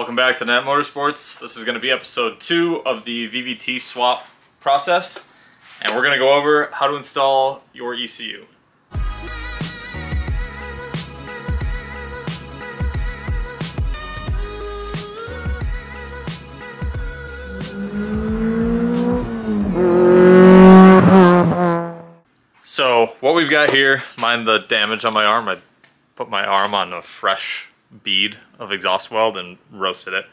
Welcome back to Napp Motorsports. This is going to be episode 2 of the VVT swap process, and we're going to go over how to install your ECU. So what we've got here, mind the damage on my arm, I put my arm on a fresh bead of exhaust weld and roasted it.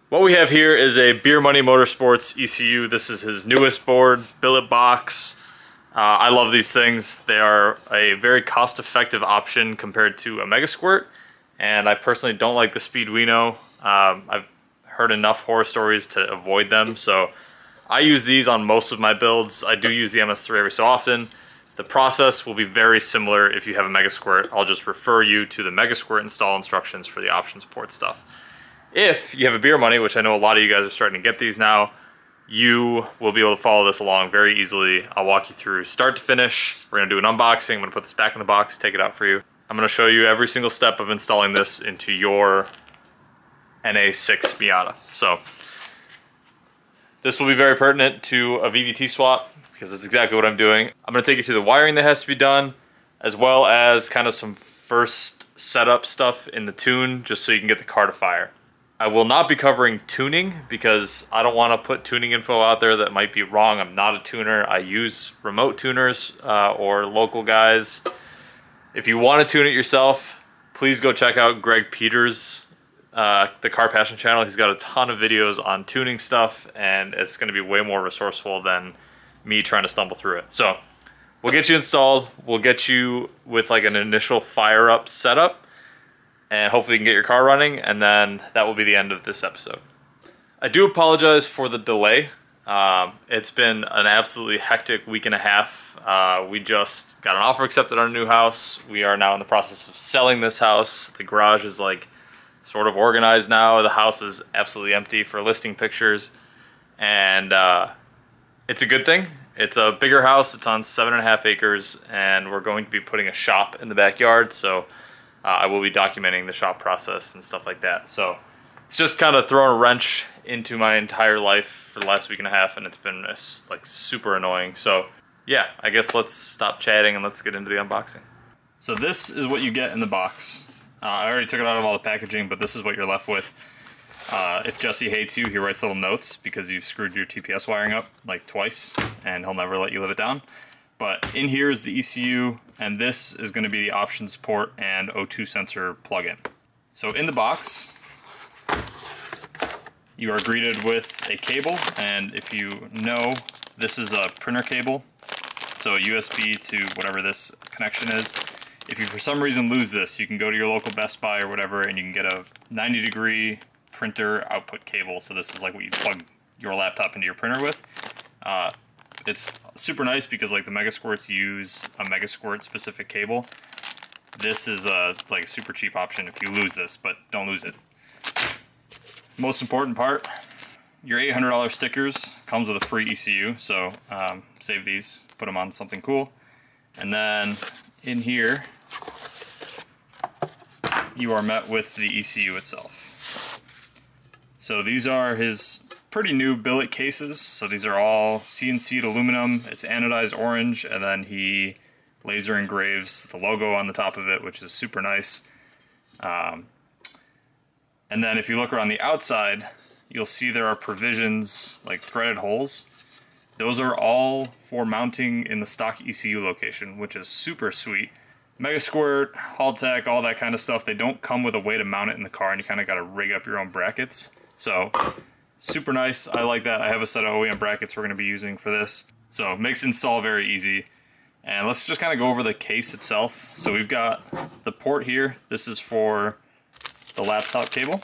What we have here is a Beer Money Motorsports ECU. This is his newest board, billet box. I love these things. They are a very cost-effective option compared to a Mega Squirt, and I personally don't like the Speeduino. I've heard enough horror stories to avoid them, so I use these on most of my builds. I do use the MS3 every so often. The process will be very similar if you have a Mega Squirt. I'll just refer you to the Mega Squirt install instructions for the options port stuff. If you have a Beer Money, which I know a lot of you guys are starting to get these now, you will be able to follow this along very easily. I'll walk you through start to finish. We're gonna do an unboxing. I'm gonna put this back in the box, take it out for you. I'm gonna show you every single step of installing this into your NA6 Miata. So this will be very pertinent to a VVT swap because that's exactly what I'm doing. I'm gonna take you through the wiring that has to be done, as well as kind of some first setup stuff in the tune, just so you can get the car to fire. I will not be covering tuning because I don't wanna put tuning info out there that might be wrong. I'm not a tuner. I use remote tuners or local guys. If you wanna tune it yourself, please go check out Greg Peters' the Car Passion channel. He's got a ton of videos on tuning stuff, and it's going to be way more resourceful than me trying to stumble through it. So we'll get you installed. We'll get you with like an initial fire up setup, and hopefully you can get your car running, and then that will be the end of this episode. I do apologize for the delay. It's been an absolutely hectic week and a half. We just got an offer accepted on a new house. We are now in the process of selling this house. The garage is like sort of organized now. The house is absolutely empty for listing pictures, and it's a good thing. It's a bigger house. It's on 7.5 acres, and we're going to be putting a shop in the backyard, so I will be documenting the shop process and stuff like that. So it's just kind of thrown a wrench into my entire life for the last week and a half, and it's been like super annoying. So yeah, I guess let's stop chatting and let's get into the unboxing. So this is what you get in the box. I already took it out of all the packaging, but this is what you're left with. If Jesse hates you, he writes little notes because you've screwed your TPS wiring up like twice, and he'll never let you live it down. But in here is the ECU, and this is going to be the options port and O2 sensor plug-in. So in the box, you are greeted with a cable, and if you know, this is a printer cable, so USB to whatever this connection is. If you for some reason lose this, you can go to your local Best Buy or whatever, and you can get a 90-degree printer output cable. So this is like what you plug your laptop into your printer with. It's super nice because like the Mega Squirts use a Mega Squirt specific cable. This is like a super cheap option if you lose this, but don't lose it. Most important part, your $800 stickers comes with a free ECU, so save these, put them on something cool. And then in here, you are met with the ECU itself. So these are his pretty new billet cases. So these are all CNC'd aluminum. It's anodized orange, and then he laser engraves the logo on the top of it, which is super nice. And then if you look around the outside, you'll see there are provisions like threaded holes. Those are all for mounting in the stock ECU location, which is super sweet. Mega Squirt, Haltech, all that kind of stuff, they don't come with a way to mount it in the car, and you kind of got to rig up your own brackets. So super nice. I like that. I have a set of OEM brackets we're going to be using for this. So it makes install very easy. And let's just kind of go over the case itself. So we've got the port here. This is for the laptop cable.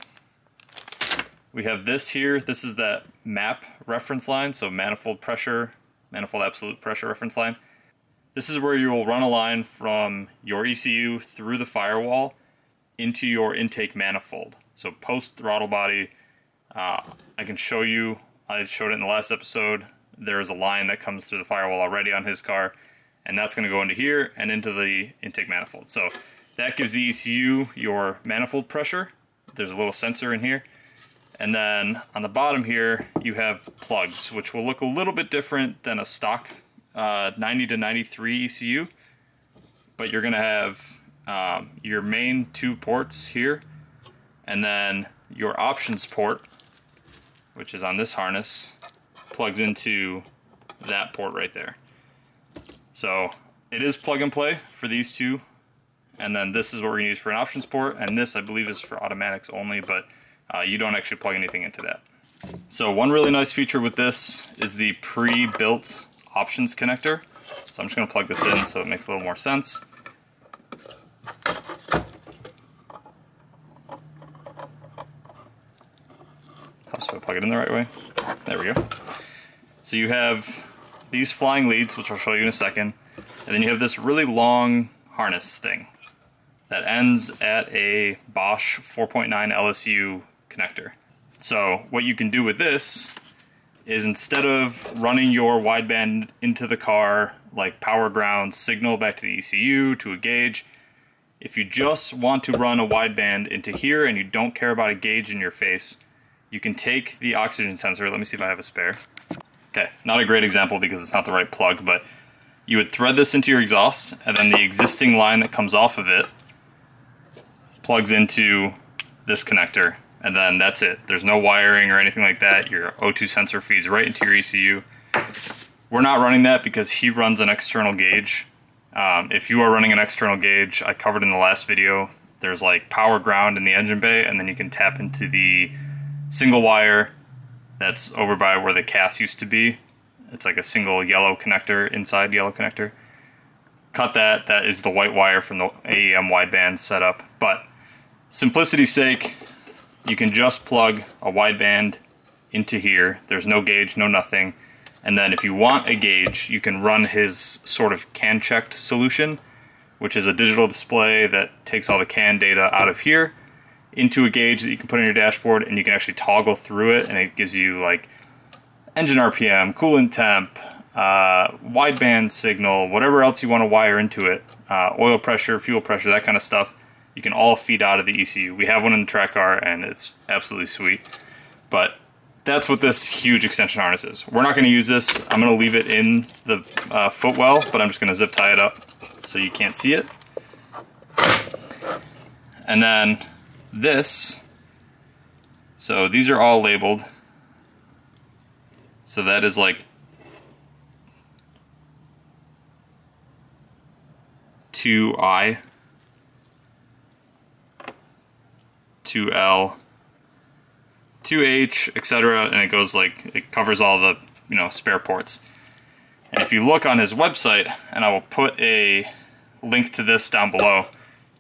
We have this here. This is that MAP reference line, so manifold absolute pressure reference line. This is where you will run a line from your ECU through the firewall into your intake manifold. So post throttle body, I can show you, I showed it in the last episode, there is a line that comes through the firewall already on his car, and that's going to go into here and into the intake manifold. So that gives the ECU your manifold pressure, there's a little sensor in here. And then on the bottom here, you have plugs, which will look a little bit different than a stock 90 to 93 ECU. But you're gonna have your main 2 ports here, and then your options port, which is on this harness, plugs into that port right there. So it is plug and play for these 2. And then this is what we're gonna use for an options port, and this I believe is for automatics only, but you don't actually plug anything into that. So one really nice feature with this is the pre-built options connector. So I'm just gonna plug this in so it makes a little more sense. Helps if I plug it in the right way. There we go. So you have these flying leads, which I'll show you in a second, and then you have this really long harness thing that ends at a Bosch 4.9 LSU connector. So what you can do with this is, instead of running your wideband into the car, like power ground signal back to the ECU to a gauge, if you just want to run a wideband into here and you don't care about a gauge in your face, you can take the oxygen sensor. Let me see if I have a spare. Okay, not a great example because it's not the right plug, but you would thread this into your exhaust, and then the existing line that comes off of it plugs into this connector, and then that's it. There's no wiring or anything like that. Your O2 sensor feeds right into your ECU. We're not running that because he runs an external gauge. If you are running an external gauge, I covered in the last video, there's like power ground in the engine bay, and then you can tap into the single wire that's over by where the CAS used to be. It's like a single yellow connector, inside yellow connector. Cut that. That is the white wire from the AEM wideband setup. But simplicity's sake, you can just plug a wideband into here. There's no gauge, no nothing. And then if you want a gauge, you can run his sort of CAN-checked solution, which is a digital display that takes all the CAN data out of here into a gauge that you can put on your dashboard, and you can actually toggle through it, and it gives you like engine RPM, coolant temp, wideband signal, whatever else you want to wire into it, oil pressure, fuel pressure, that kind of stuff. You can all feed out of the ECU. We have one in the track car, and it's absolutely sweet. But that's what this huge extension harness is. We're not going to use this. I'm going to leave it in the footwell, but I'm just going to zip tie it up so you can't see it. And then this, so these are all labeled. So that is like 2I, 2L, 2H, etc., and it goes like, it covers all the, you know, spare ports. And if you look on his website, and I will put a link to this down below,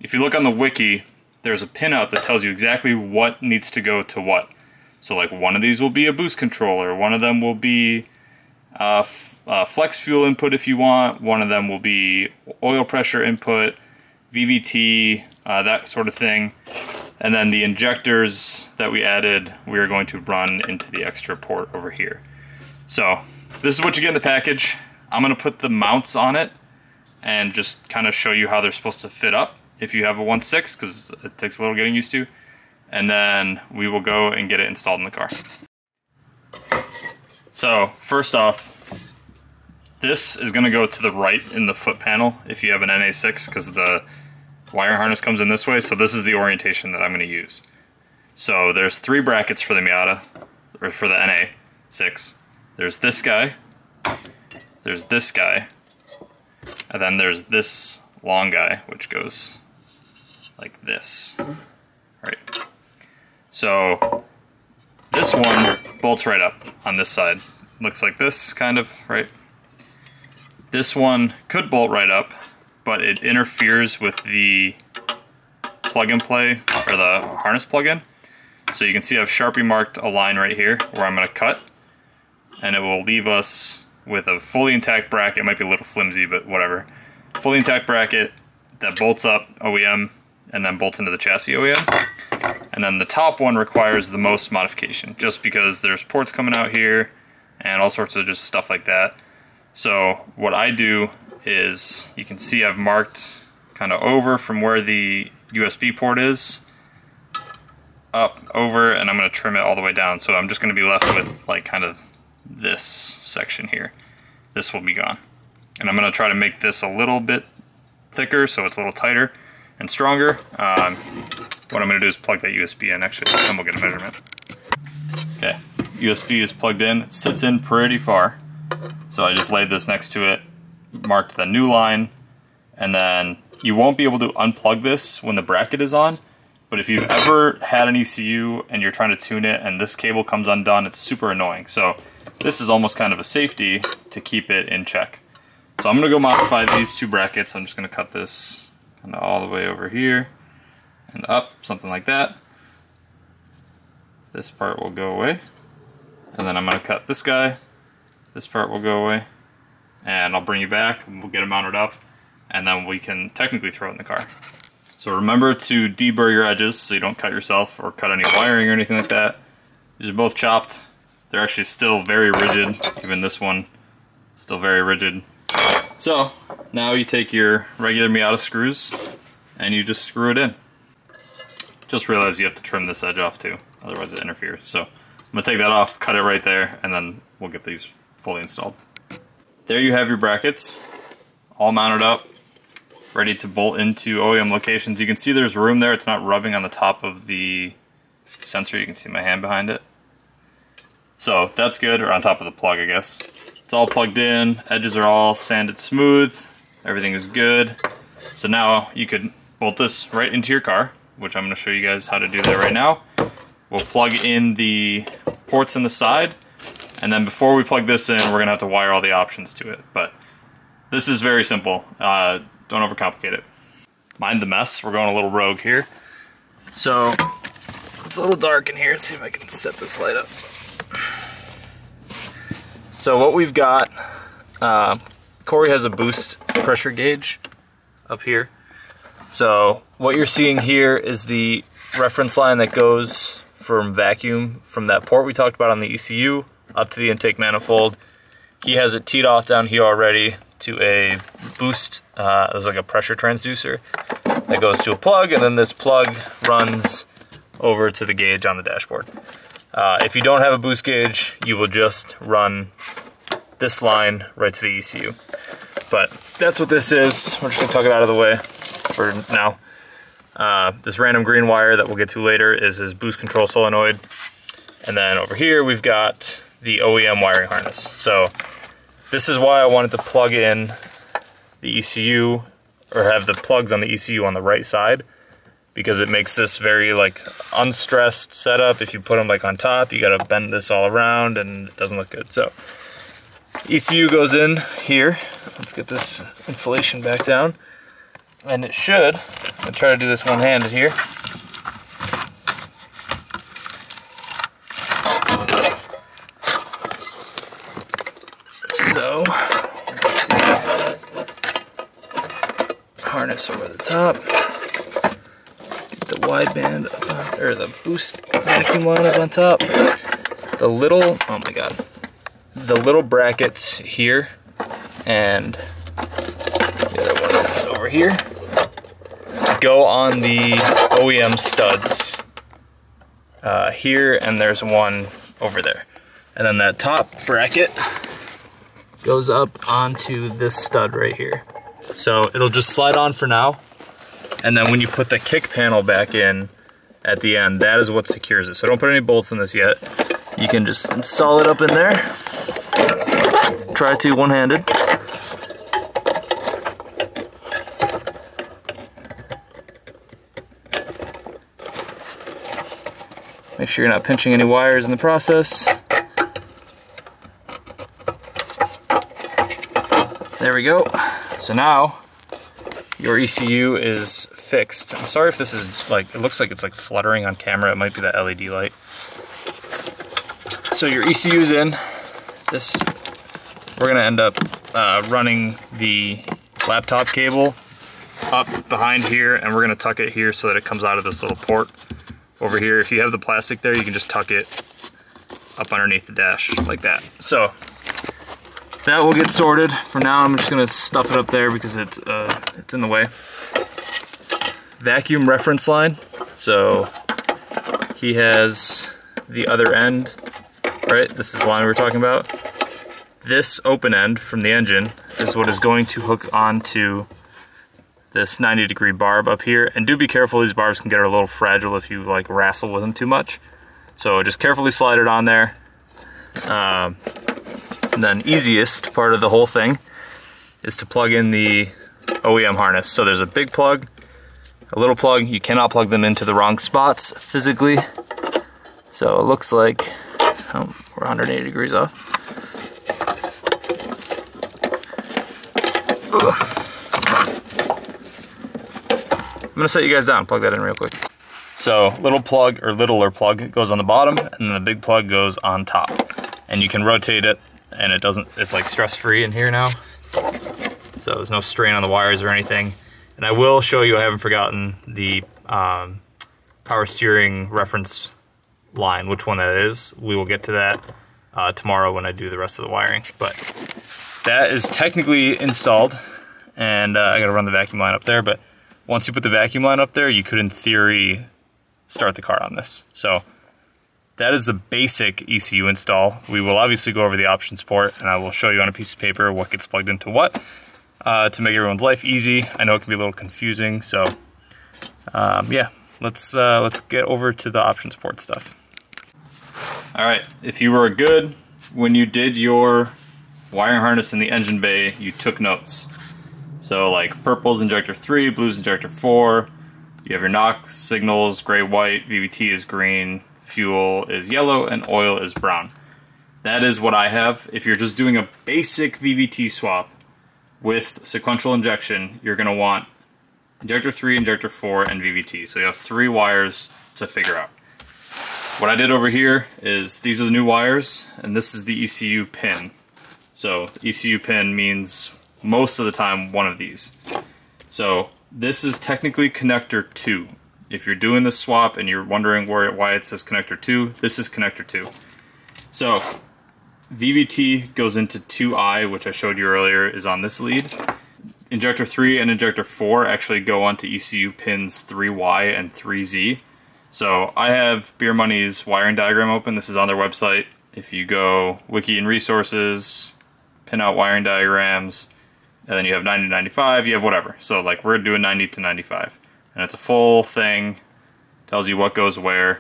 if you look on the wiki, there's a pinout that tells you exactly what needs to go to what. So like one of these will be a boost controller, one of them will be flex fuel input if you want, one of them will be oil pressure input, VVT, that sort of thing. And then the injectors that we added, we are going to run into the extra port over here. So this is what you get in the package. I'm going to put the mounts on it and just kind of show you how they're supposed to fit up if you have a 1.6, because it takes a little getting used to. And then we will go and get it installed in the car. So first off, this is going to go to the right in the foot panel if you have an NA6, because the wire harness comes in this way. So this is the orientation that I'm going to use. So there's 3 brackets for the Miata, or for the NA6. There's this guy, there's this guy, and then there's this long guy, which goes like this, right? So this one bolts right up on this side. Looks like this, kind of, right? This one could bolt right up, but it interferes with the plug-and-play, or the harness plug-in. So you can see I've Sharpie marked a line right here where I'm going to cut, and it will leave us with a fully intact bracket. It might be a little flimsy, but whatever. Fully intact bracket that bolts up OEM and then bolts into the chassis OEM. And then the top one requires the most modification, just because there's ports coming out here and all sorts of just stuff like that. So what I do is, you can see I've marked kind of over from where the USB port is, up, over, and I'm going to trim it all the way down. So I'm just going to be left with like kind of this section here. This will be gone. And I'm going to try to make this a little bit thicker so it's a little tighter and stronger. What I'm going to do is plug that USB in actually, and we'll get a measurement. Okay, USB is plugged in. It sits in pretty far. So I just laid this next to it, marked the new line, and then you won't be able to unplug this when the bracket is on. But if you've ever had an ECU and you're trying to tune it and this cable comes undone, it's super annoying. So this is almost kind of a safety to keep it in check. So I'm going to go modify these two brackets. I'm just going to cut this kind of all the way over here and up, something like that. This part will go away. And then I'm going to cut this guy. This part will go away. And I'll bring you back and we'll get it mounted up. And then we can technically throw it in the car. So remember to deburr your edges so you don't cut yourself or cut any wiring or anything like that. These are both chopped. They're actually still very rigid. Even this one, still very rigid. So now you take your regular Miata screws and you just screw it in. Just realize you have to trim this edge off too, otherwise it interferes. So I'm gonna take that off, cut it right there, and then we'll get these fully installed. There you have your brackets, all mounted up, ready to bolt into OEM locations. You can see there's room there. It's not rubbing on the top of the sensor. You can see my hand behind it. So that's good, or on top of the plug, I guess. It's all plugged in. Edges are all sanded smooth. Everything is good. So now you could bolt this right into your car, which I'm going to show you guys how to do that right now. We'll plug in the ports in the side, and then before we plug this in, we're going to have to wire all the options to it. But this is very simple. Don't overcomplicate it. Mind the mess. We're going a little rogue here. So it's a little dark in here. Let's see if I can set this light up. So what we've got, Corey has a boost pressure gauge up here. So what you're seeing here is the reference line that goes from vacuum from that port we talked about on the ECU up to the intake manifold. He has it teed off down here already to a boost, there's like a pressure transducer that goes to a plug, and then this plug runs over to the gauge on the dashboard. If you don't have a boost gauge, you will just run this line right to the ECU. But that's what this is. We're just gonna tuck it out of the way for now. This random green wire that we'll get to later is his boost control solenoid. And then over here, we've got the OEM wiring harness. So this is why I wanted to plug in the ECU, or have the plugs on the ECU on the right side, because it makes this very like unstressed setup. If you put them like on top, you gotta bend this all around and it doesn't look good. So ECU goes in here. Let's get this insulation back down. And it should, I'll try to do this one-handed here. So, harness over the top. Get the wideband up on, or the boost vacuum line up on top. The little, oh my god, the little brackets here, and the other one is over here, go on the OEM studs here, and there's one over there. And then that top bracket goes up onto this stud right here. So it'll just slide on for now, and then when you put the kick panel back in at the end, that is what secures it. So don't put any bolts in this yet. You can just install it up in there. Try to one-handed. Make sure you're not pinching any wires in the process. There we go. So now your ECU is fixed. I'm sorry if this is like, it looks like it's like fluttering on camera. It might be that LED light. So your ECU's in. This, we're gonna end up running the laptop cable up behind here, and we're gonna tuck it here so that it comes out of this little port over here. If you have the plastic there, you can just tuck it up underneath the dash like that. So that will get sorted. For now, I'm just gonna stuff it up there because it's in the way. Vacuum reference line. So he has the other end, right? This is the line we were talking about. This open end from the engine is what is going to hook onto this 90-degree barb up here. And do be careful, these barbs can get a little fragile if you like wrestle with them too much. So just carefully slide it on there. And then easiest part of the whole thing is to plug in the OEM harness. So there's a big plug, a little plug. You cannot plug them into the wrong spots physically. So it looks like, oh, we're 180 degrees off. Ugh. I'm gonna set you guys down, plug that in real quick. So littler plug goes on the bottom, and then the big plug goes on top. And you can rotate it, and it doesn't, it's like stress-free in here now. So there's no strain on the wires or anything. And I will show you, I haven't forgotten, the power steering reference line, which one that is. We will get to that tomorrow when I do the rest of the wiring. But that is technically installed, and I gotta run the vacuum line up there, but once you put the vacuum line up there, you could in theory start the car on this. So that is the basic ECU install. We will obviously go over the options port, and I will show you on a piece of paper what gets plugged into what to make everyone's life easy. I know it can be a little confusing, so yeah, let's get over to the options port stuff. All right, if you were good when you did your wiring harness in the engine bay, you took notes. So like purple's injector 3, blue's injector 4, you have your knock signals, gray, white, VVT is green, fuel is yellow, and oil is brown. That is what I have. If you're just doing a basic VVT swap with sequential injection, you're gonna want injector 3, injector 4, and VVT. So you have 3 wires to figure out. What I did over here is, these are the new wires, and this is the ECU pin. So the ECU pin means most of the time one of these. So this is technically connector 2. If you're doing this swap and you're wondering why it says connector 2, this is connector 2. So VVT goes into 2I, which I showed you earlier is on this lead. Injector 3 and injector 4 actually go onto ECU pins 3Y and 3Z. So I have Beer Money's wiring diagram open. This is on their website. If you go Wiki and Resources, Pinout wiring diagrams, and then you have 90 to 95, you have whatever. So like we're doing 90 to 95. And it's a full thing, tells you what goes where.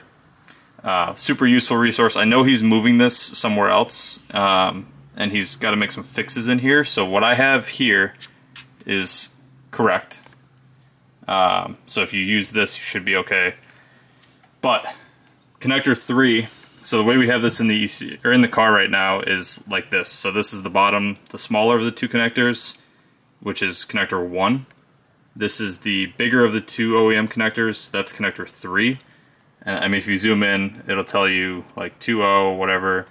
Super useful resource. I know he's moving this somewhere else, and he's got to make some fixes in here. So what I have here is correct. So if you use this, you should be okay. But connector 3, so the way we have this in the ECU, or in the car right now, is like this. So this is the bottom, the smaller of the 2 connectors, which is connector 1. This is the bigger of the 2 OEM connectors, that's connector 3. And I mean, if you zoom in, it'll tell you like 2.0, whatever.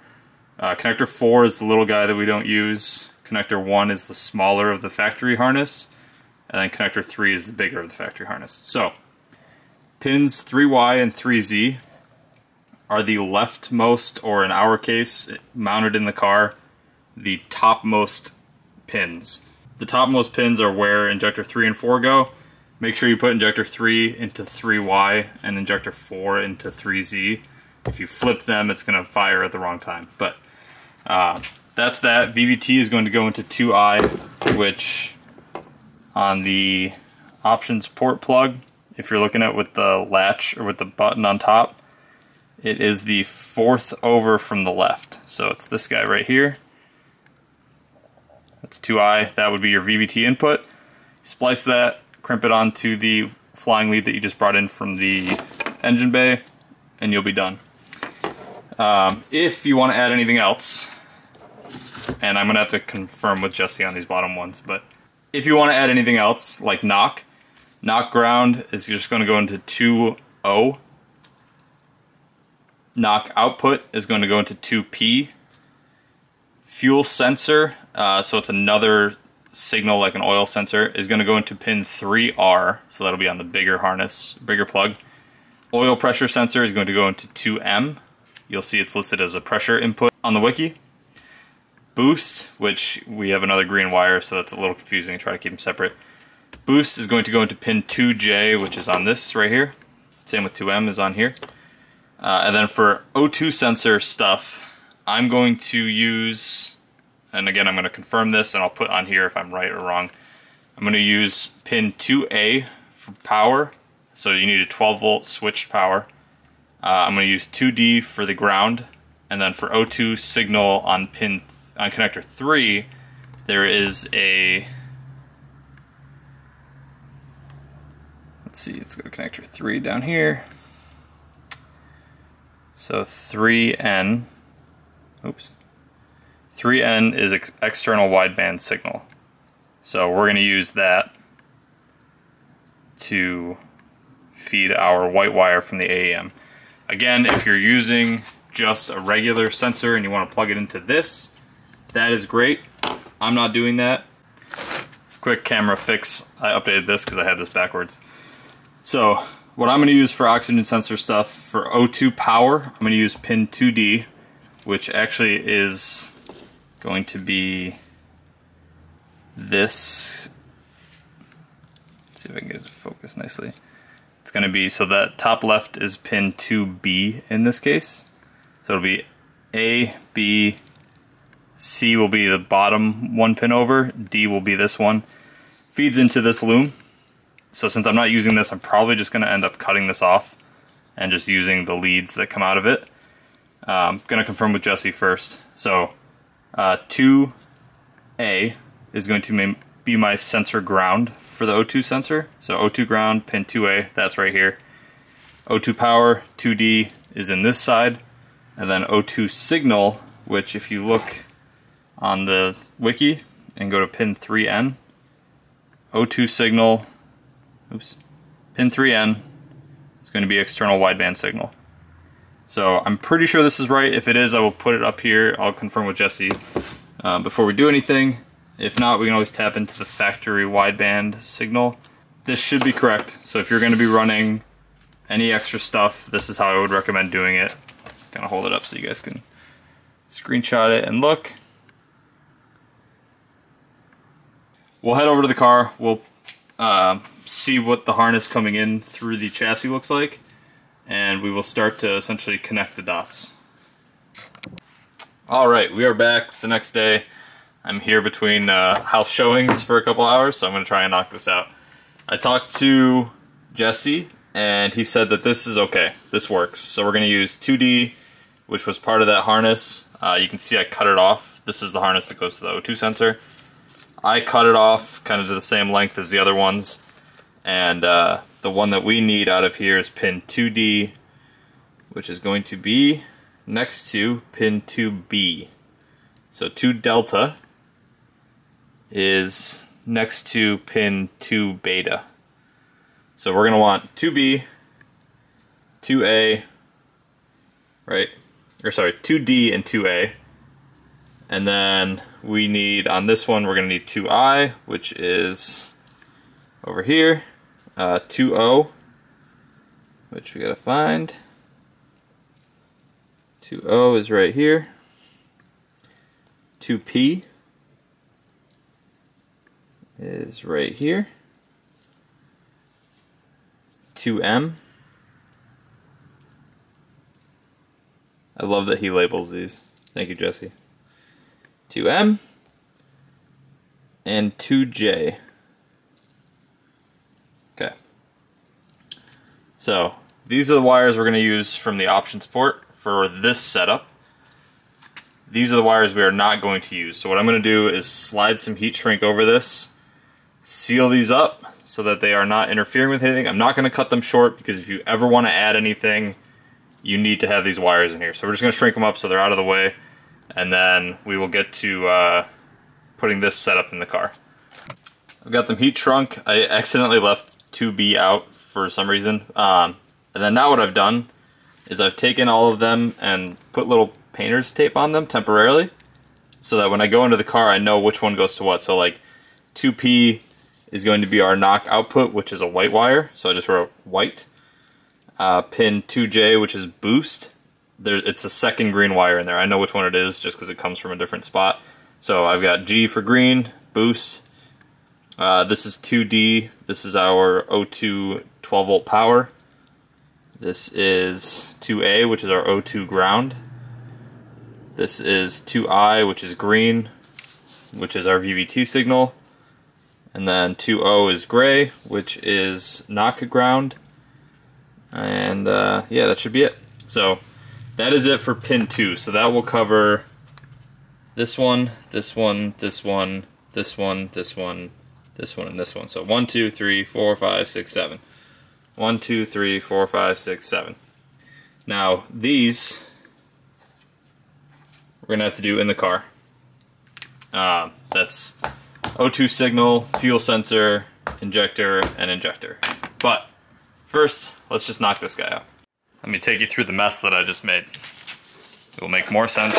Connector 4 is the little guy that we don't use. Connector 1 is the smaller of the factory harness. And then connector 3 is the bigger of the factory harness. So, pins 3Y and 3Z are the leftmost, or in our case, mounted in the car, the topmost pins. The topmost pins are where injector 3 and 4 go. Make sure you put injector 3 into 3Y and injector 4 into 3Z. If you flip them, it's going to fire at the wrong time. But that's that. VVT is going to go into 2I, which on the options port plug, if you're looking at with the latch or with the button on top, it is the 4th over from the left. So it's this guy right here. That's 2I. That would be your VVT input. Splice that, crimp it onto the flying lead that you just brought in from the engine bay, and you'll be done. If you want to add anything else, and I'm going to have to confirm with Jesse on these bottom ones, but if you want to add anything else, like knock ground is just going to go into 2O. Knock output is going to go into 2P. Fuel sensor, so it's another signal like an oil sensor, is going to go into pin 3R, so that'll be on the bigger harness, bigger plug. Oil pressure sensor is going to go into 2M. You'll see it's listed as a pressure input on the wiki. Boost, which we have another green wire, so that's a little confusing, try to keep them separate. Boost is going to go into pin 2J, which is on this right here. Same with 2M is on here. And then for O2 sensor stuff, I'm going to use, and again I'm going to confirm this and I'll put on here if I'm right or wrong, I'm going to use pin 2A for power, so you need a 12 volt switched power. I'm going to use 2D for the ground, and then for O2 signal on connector 3, there is a, let's see, let's go to connector 3 down here. So 3N, oops, 3N is external wideband signal. So we're going to use that to feed our white wire from the AEM. Again, if you're using just a regular sensor and you want to plug it into this, that is great. I'm not doing that. Quick camera fix, I updated this because I had this backwards. So what I'm going to use for oxygen sensor stuff, for O2 power, I'm going to use pin 2D, which actually is going to be this. Let's see if I can get it to focus nicely. It's going to be, so that top left is pin 2B in this case. So it'll be A, B, C will be the bottom one pin over, D will be this one. Feeds into this loom. So since I'm not using this, I'm probably just going to end up cutting this off and just using the leads that come out of it. I'm going to confirm with Jesse first. So 2A is going to be my sensor ground for the O2 sensor. So O2 ground, pin 2A, that's right here. O2 power, 2D is in this side. And then O2 signal, which if you look on the wiki and go to pin 3N, O2 signal, oops, pin 3N is going to be external wideband signal. So I'm pretty sure this is right. If it is, I will put it up here. I'll confirm with Jesse before we do anything. If not, we can always tap into the factory wideband signal. This should be correct. So if you're going to be running any extra stuff, this is how I would recommend doing it. Kind of hold it up so you guys can screenshot it and look. We'll head over to the car. We'll see what the harness coming in through the chassis looks like, and we will start to essentially connect the dots. Alright, we are back. It's the next day. I'm here between house showings for a couple hours, so I'm going to try and knock this out. I talked to Jesse, and he said that this is okay. This works. So we're going to use 2D, which was part of that harness. You can see I cut it off. This is the harness that goes to the O2 sensor. I cut it off kind of to the same length as the other ones, and the one that we need out of here is pin 2D, which is going to be next to pin 2B. So 2 delta is next to pin 2 beta. So we're going to want 2B, 2A, right? Or sorry, 2D and 2A. And then we need, on this one, we're going to need 2I, which is over here. 2O, which we got to find. 2O is right here. 2P is right here. 2M. I love that he labels these. Thank you, Jesse. 2M and 2J. Okay. So these are the wires we're going to use from the options port for this setup. These are the wires we are not going to use. So what I'm going to do is slide some heat shrink over this, seal these up so that they are not interfering with anything. I'm not going to cut them short because if you ever want to add anything, you need to have these wires in here. So we're just going to shrink them up so they're out of the way, and then we will get to putting this setup in the car. I've got them heat shrunk. I accidentally left 2B out for some reason. And then now what I've done is I've taken all of them and put little painter's tape on them temporarily so that when I go into the car I know which one goes to what. So like 2P is going to be our knock output, which is a white wire, so I just wrote white. Pin 2J, which is boost, it's the second green wire in there. I know which one it is just because it comes from a different spot. So I've got G for green, boost. This is 2D, this is our O2 12 volt power. This is 2A, which is our O2 ground. This is 2I, which is green, which is our VVT signal. And then 2O is gray, which is Napp ground. And yeah, that should be it. So that is it for pin 2. So that will cover this one, this one, this one, this one, this one, this one, and this one. So 1, 2, 3, 4, 5, 6, 7. 1, 2, 3, 4, 5, 6, 7. Now these we're gonna have to do in the car. That's O2 signal, fuel sensor, injector, and injector. But first, let's just knock this guy out. Let me take you through the mess that I just made. It will make more sense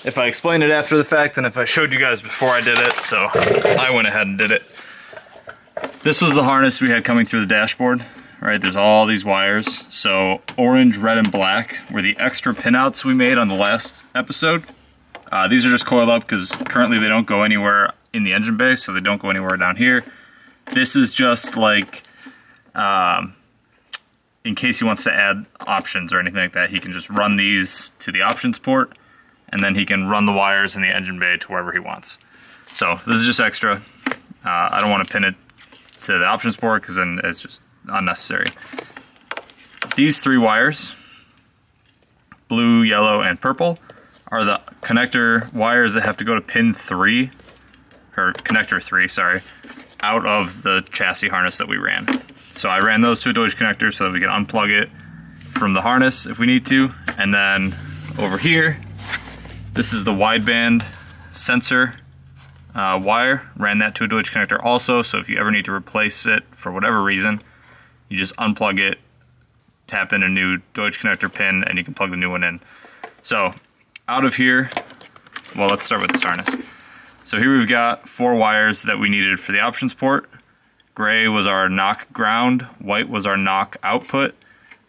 if I explain it after the fact than if I showed you guys before I did it, so I went ahead and did it. This was the harness we had coming through the dashboard, right? There's all these wires. So orange, red, and black were the extra pinouts we made on the last episode. These are just coiled up because currently they don't go anywhere in the engine bay, so they don't go anywhere down here. This is just like, in case he wants to add options or anything like that, he can just run these to the options port, and then he can run the wires in the engine bay to wherever he wants. So this is just extra. I don't want to pin it to the options port because then it's just unnecessary. These 3 wires, blue, yellow, and purple, are the connector wires that have to go to pin 3, or connector 3, sorry, out of the chassis harness that we ran. So I ran those to a Deutsch connector so that we can unplug it from the harness if we need to. And then over here, this is the wideband sensor wire. Ran that to a Deutsch connector also, so if you ever need to replace it for whatever reason, you just unplug it, tap in a new Deutsch connector pin, and you can plug the new one in. So out of here, well, let's start with this harness. So here we've got 4 wires that we needed for the options port. Gray was our Napp ground, white was our Napp output,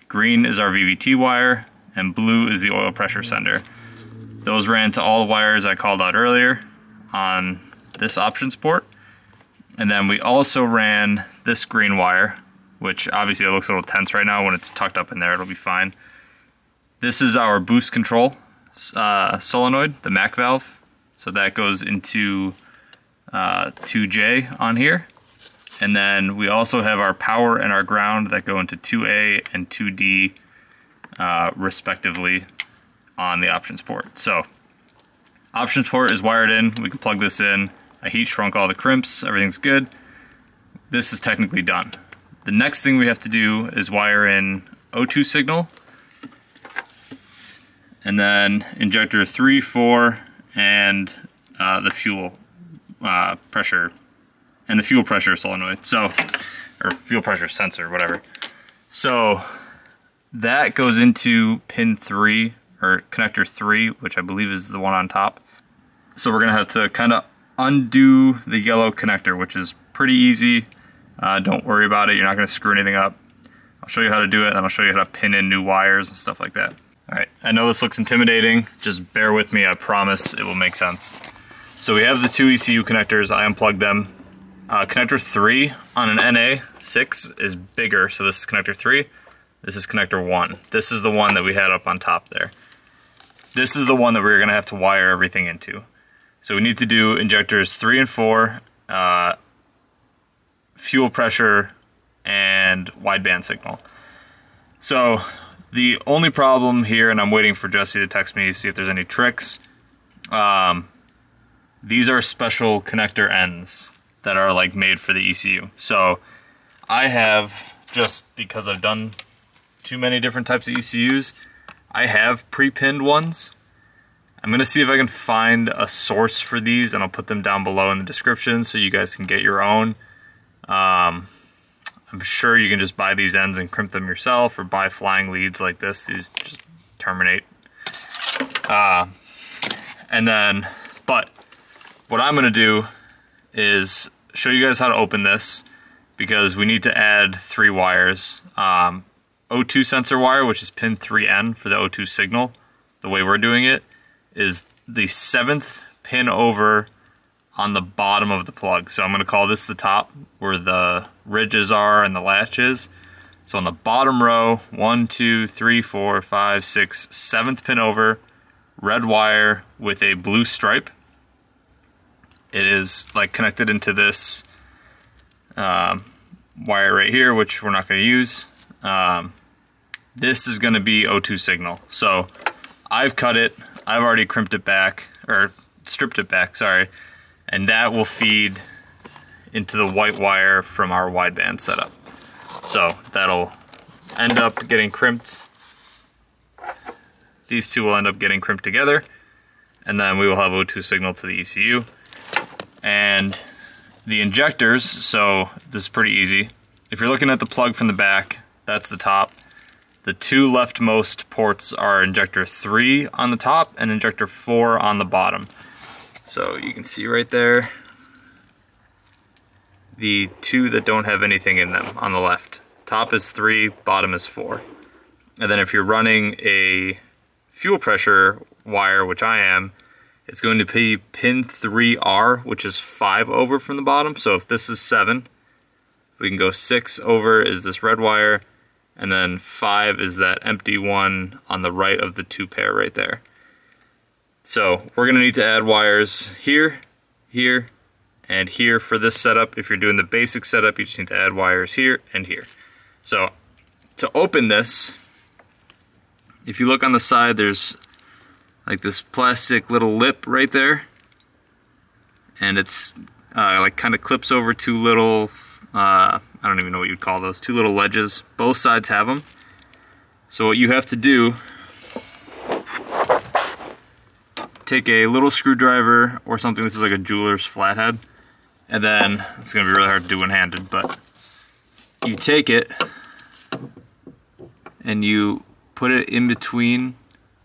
green is our VVT wire, and blue is the oil pressure sender. Those ran to all the wires I called out earlier on this options port. And then we also ran this green wire, which obviously it looks a little tense right now. When it's tucked up in there, it'll be fine. This is our boost control solenoid, the MAC valve. So that goes into 2J on here. And then we also have our power and our ground that go into 2A and 2D respectively on the options port. So options port is wired in. We can plug this in. I heat shrunk all the crimps. Everything's good. This is technically done. The next thing we have to do is wire in O2 signal, and then injector 3, 4, and the fuel pressure, and the fuel pressure solenoid, so, or fuel pressure sensor, whatever. So that goes into pin 3, or connector 3, which I believe is the one on top. So we're gonna have to kind of undo the yellow connector, which is pretty easy. Don't worry about it, you're not gonna screw anything up. I'll show you how to do it, and I'll show you how to pin in new wires and stuff like that. All right, I know this looks intimidating, just bear with me, I promise it will make sense. So we have the 2 ECU connectors, I unplugged them. Connector 3 on an NA6 is bigger, so this is connector 3. This is connector 1. This is the one that we had up on top there. This is the one that we're gonna have to wire everything into. So we need to do injectors 3 and 4, fuel pressure, and wideband signal. So the only problem here, and I'm waiting for Jesse to text me to see if there's any tricks, these are special connector ends that are like made for the ECU. So I have, just because I've done too many different types of ECUs, I have pre-pinned ones. I'm gonna see if I can find a source for these, and I'll put them down below in the description so you guys can get your own. I'm sure you can just buy these ends and crimp them yourself, or buy flying leads like this. These just terminate. And then, but what I'm gonna do is show you guys how to open this, because we need to add 3 wires. O2 sensor wire, which is pin 3N for the O2 signal, the way we're doing it, is the 7th pin over on the bottom of the plug. So I'm gonna call this the top, where the ridges are and the latch is. So on the bottom row, 1, 2, 3, 4, 5, 6, 7th pin over, red wire with a blue stripe. It is like connected into this wire right here, which we're not going to use. This is going to be O2 signal. So I've cut it, I've already crimped it back, or stripped it back, sorry, and that will feed into the white wire from our wideband setup. So that'll end up getting crimped. These two will end up getting crimped together, and then we will have O2 signal to the ECU. And the injectors, so this is pretty easy. If you're looking at the plug from the back, that's the top. The two leftmost ports are injector 3 on the top and injector 4 on the bottom. So you can see right there, the two that don't have anything in them on the left. Top is 3, bottom is 4. And then if you're running a fuel pressure wire, which I am, it's going to be pin 3R, which is 5 over from the bottom. So if this is 7, we can go 6 over is this red wire, and then 5 is that empty one on the right of the 2 pair right there. So we're gonna need to add wires here, here, and here for this setup. If you're doing the basic setup, you just need to add wires here and here. So to open this, if you look on the side, there's like this plastic little lip right there, and it's like kind of clips over 2 little, I don't even know what you'd call those, 2 little ledges. Both sides have them. So what you have to do, take a little screwdriver or something, this is like a jeweler's flathead, and then, it's gonna be really hard to do one-handed, but you take it and you put it in between,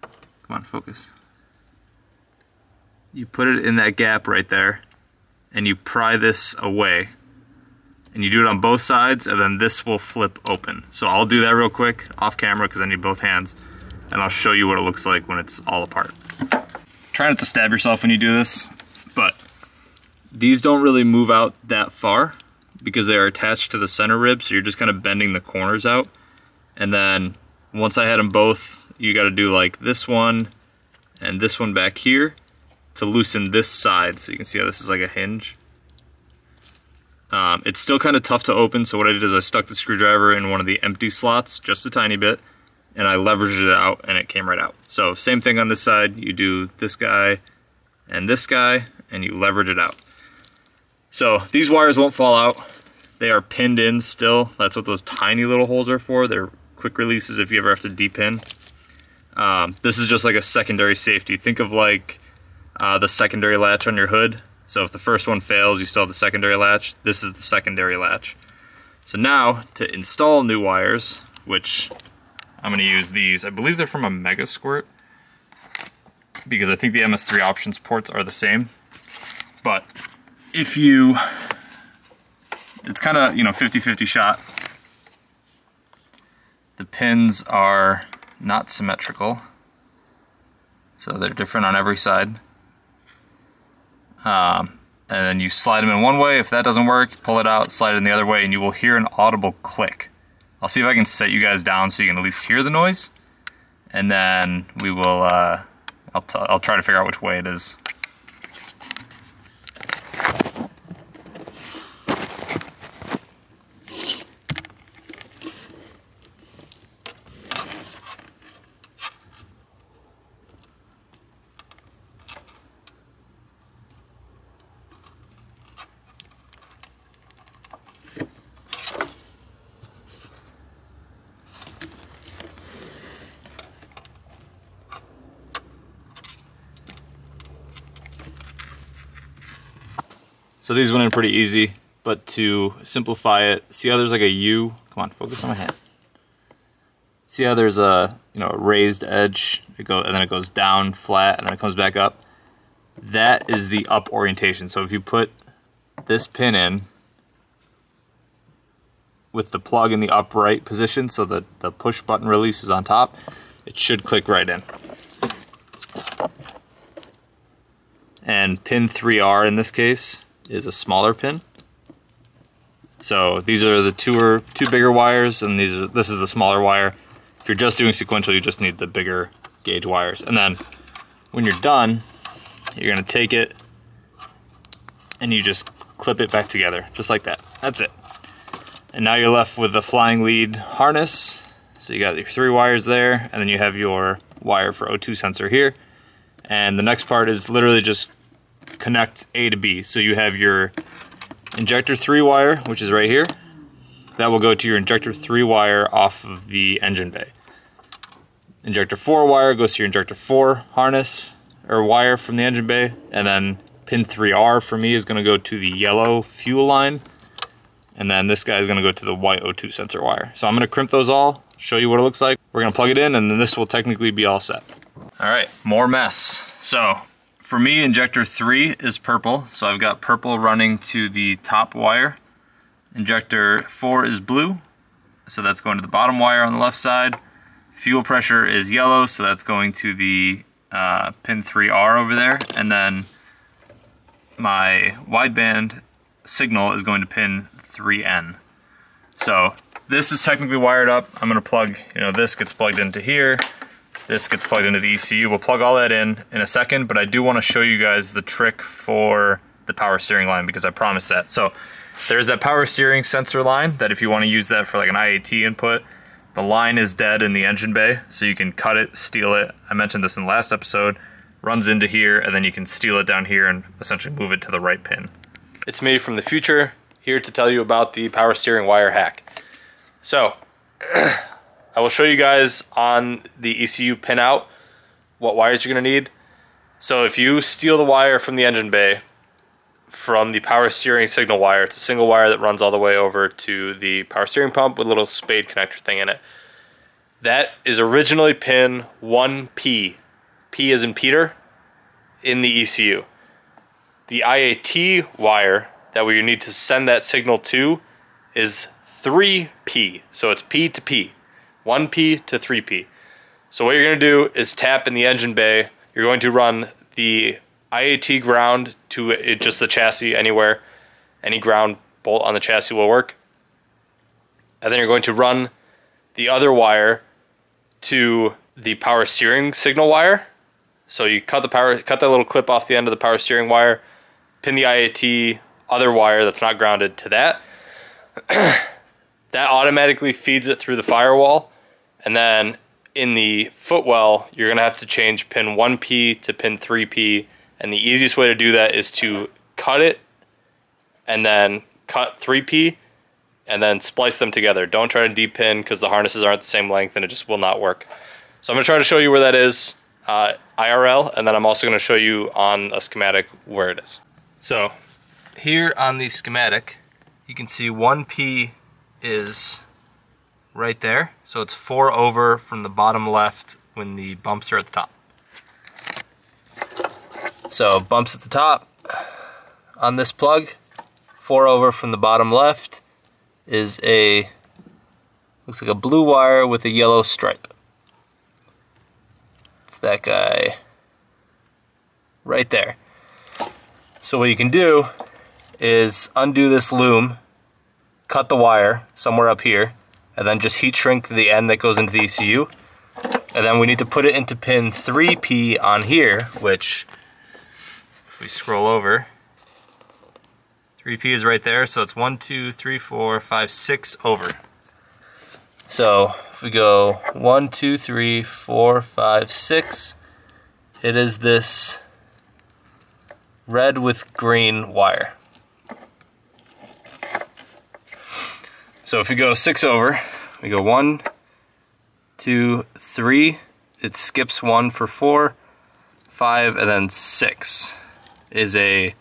come on, focus. You put it in that gap right there, and you pry this away. And you do it on both sides, and then this will flip open. So I'll do that real quick off camera because I need both hands, and I'll show you what it looks like when it's all apart. Try not to stab yourself when you do this, but these don't really move out that far because they are attached to the center rib, so you're just kind of bending the corners out. And then once I had them both, you got to do like this one and this one back here to loosen this side. So you can see how this is like a hinge. It's still kind of tough to open, so what I did is I stuck the screwdriver in one of the empty slots, just a tiny bit, and I leveraged it out, and it came right out. So same thing on this side, you do this guy, and you leverage it out. So these wires won't fall out. They are pinned in still. That's what those tiny little holes are for. They're quick releases if you ever have to depin. This is just like a secondary safety. Think of like the secondary latch on your hood. So if the first one fails, you still have the secondary latch. This is the secondary latch. So now, to install new wires, which I'm gonna use these, I believe they're from a Mega Squirt, because I think the MS3 options ports are the same. But if you, it's kind of, 50-50 shot. The pins are not symmetrical, so they're different on every side. And then you slide them in one way. If that doesn't work, pull it out, slide it in the other way, and you will hear an audible click. I'll see if I can set you guys down so you can at least hear the noise, and then we will, I'll try to figure out which way it is. So these went in pretty easy, but to simplify it, see how there's like a U? Come on, focus on my hand. See how there's a raised edge, and then it goes down flat, and then it comes back up? That is the up orientation. So if you put this pin in with the plug in the upright position, so that the push button release is on top, it should click right in. And pin 3R in this case is a smaller pin. So these are the two bigger wires, and this is the smaller wire. If you're just doing sequential, you just need the bigger gauge wires. And then when you're done, you're gonna take it and you just clip it back together, just like that. That's it. And now you're left with the flying lead harness. So you got your 3 wires there, and then you have your wire for O2 sensor here. And the next part is literally just connect A to B. So you have your injector 3 wire, which is right here. That will go to your injector 3 wire off of the engine bay. Injector 4 wire goes to your injector 4 harness or wire from the engine bay, and then pin 3R for me is going to go to the yellow fuel line, and then this guy is going to go to the white O2 sensor wire. So I'm going to crimp those all, show you what it looks like. We're going to plug it in, and then this will technically be all set. All right, more mess. So for me, injector 3 is purple, so I've got purple running to the top wire. Injector 4 is blue, so that's going to the bottom wire on the left side. Fuel pressure is yellow, so that's going to the pin 3R over there. And then my wideband signal is going to pin 3N. So this is technically wired up. I'm going to plug, this gets plugged into here. This gets plugged into the ECU. We'll plug all that in a second, but I do want to show you guys the trick for the power steering line, because I promised that. So there's that power steering sensor line that if you want to use that for like an IAT input, the line is dead in the engine bay, so you can cut it, steal it. I mentioned this in the last episode. Runs into here, and then you can steal it down here and essentially move it to the right pin. It's me from the future, here to tell you about the power steering wire hack. So I will show you guys on the ECU pinout what wires you're going to need. So if you steal the wire from the engine bay, from the power steering signal wire, it's a single wire that runs all the way over to the power steering pump with a little spade connector thing in it. That is originally pin 1P. P as in Peter, in the ECU. The IAT wire that we need to send that signal to is 3P. So it's P to P. 1P to 3P. So what you're going to do is tap in the engine bay. You're going to run the IAT ground to just the chassis anywhere. Any ground bolt on the chassis will work. And then you're going to run the other wire to the power steering signal wire. So you cut that little clip off the end of the power steering wire, pin the IAT other wire that's not grounded to that. That automatically feeds it through the firewall, and then in the footwell, you're going to have to change pin 1P to pin 3P, and the easiest way to do that is to cut it, and then cut 3P, and then splice them together. Don't try to de-pin, because the harnesses aren't the same length, and it just will not work. So I'm going to try to show you where that is IRL, and then I'm also going to show you on a schematic where it is. So here on the schematic, you can see 1P is right there, so it's 4 over from the bottom left when the bumps are at the top. So bumps at the top on this plug, 4 over from the bottom left is looks like a blue wire with a yellow stripe. It's that guy right there. So what you can do is undo this loom, cut the wire somewhere up here, and then just heat shrink the end that goes into the ECU. And then we need to put it into pin 3P on here, which, if we scroll over, 3P is right there, so it's 1, 2, 3, 4, 5, 6 over. So if we go 1, 2, 3, 4, 5, 6, it is this red with green wire. So if we go 6 over, we go 1, 2, 3, it skips 1 for 4, 5, and then 6 is a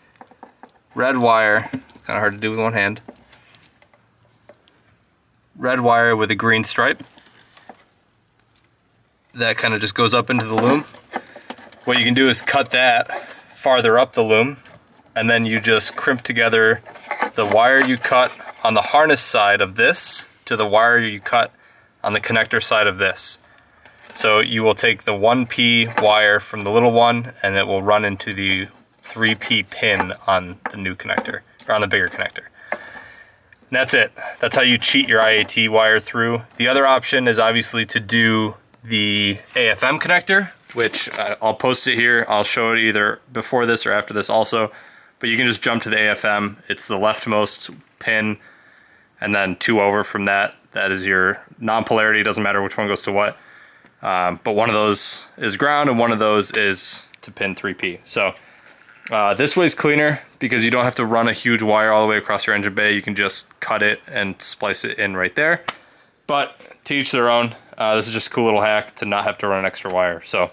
red wire. It's kind of hard to do with one hand. Red wire with a green stripe. That kind of just goes up into the loom. What you can do is cut that farther up the loom, and then you just crimp together the wire you cut on the harness side of this to the wire you cut on the connector side of this. So you will take the 1P wire from the little one, and it will run into the 3P pin on the new connector, or on the bigger connector. And that's it. That's how you cheat your IAT wire through. The other option is obviously to do the AFM connector, which I'll post it here. I'll show it either before this or after this also. But you can just jump to the AFM. It's the leftmost pin, and then 2 over from that. That is your non-polarity. It doesn't matter which one goes to what. But one of those is ground, and one of those is to pin 3P. So this way's cleaner because you don't have to run a huge wire all the way across your engine bay. You can just cut it and splice it in right there. But to each their own. This is just a cool little hack to not have to run an extra wire. So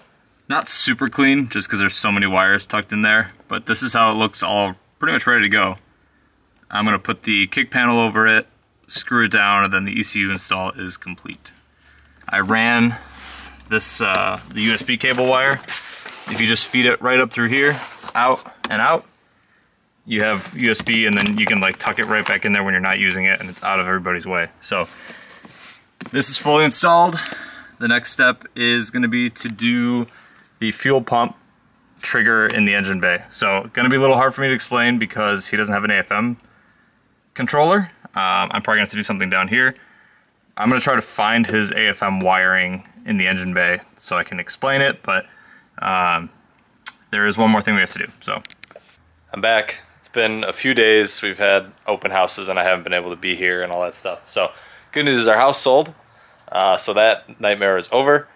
not super clean just because there's so many wires tucked in there, but this is how it looks, all pretty much ready to go. I'm going to put the kick panel over it, screw it down, and then the ECU install is complete. I ran this the USB cable wire. If you just feed it right up through here, out and out, you have USB, and then you can like tuck it right back in there when you're not using it, and it's out of everybody's way. So this is fully installed. The next step is going to be to do the fuel pump trigger in the engine bay. So going to be a little hard for me to explain because he doesn't have an AFM controller. I'm probably going to have to do something down here. I'm going to try to find his AFM wiring in the engine bay so I can explain it, but there is one more thing we have to do. So I'm back. It's been a few days. We've had open houses and I haven't been able to be here and all that stuff. So good news is our house sold. So that nightmare is over.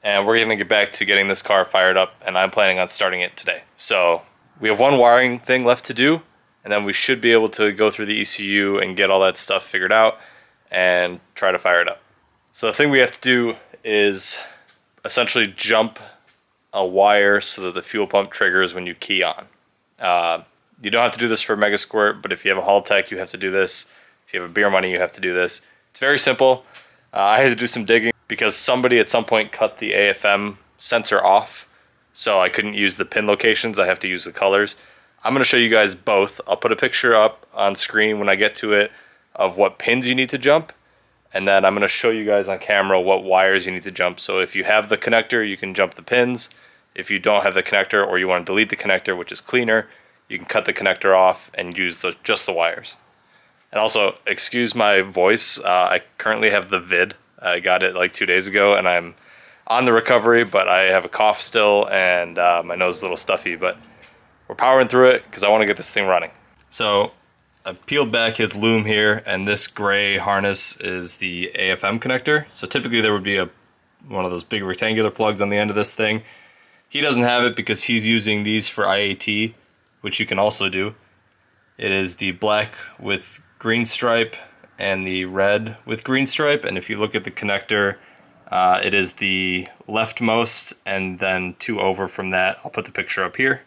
And we're going to get back to getting this car fired up, and I'm planning on starting it today. So we have one wiring thing left to do, and then we should be able to go through the ECU and get all that stuff figured out and try to fire it up. So the thing we have to do is essentially jump a wire so that the fuel pump triggers when you key on. You don't have to do this for Mega Squirt, but if you have a Haul Tech, you have to do this. If you have a Beer Money, you have to do this. It's very simple. I had to do some digging because somebody at some point cut the AFM sensor off, so I couldn't use the pin locations. I have to use the colors. I'm going to show you guys both. I'll put a picture up on screen when I get to it of what pins you need to jump, and then I'm going to show you guys on camera what wires you need to jump. So if you have the connector, you can jump the pins. If you don't have the connector or you want to delete the connector, which is cleaner, you can cut the connector off and use just the wires. And also, excuse my voice, I currently have the vid. I got it like 2 days ago, and I'm on the recovery, but I have a cough still, and my nose is a little stuffy, but we're powering through it because I want to get this thing running. So I peeled back his loom here, and this gray harness is the AFM connector. So typically there would be one of those big rectangular plugs on the end of this thing. He doesn't have it because he's using these for IAT, which you can also do. It is the black with green stripe and the red with green stripe, and if you look at the connector, it is the leftmost and then 2 over from that. I'll put the picture up here.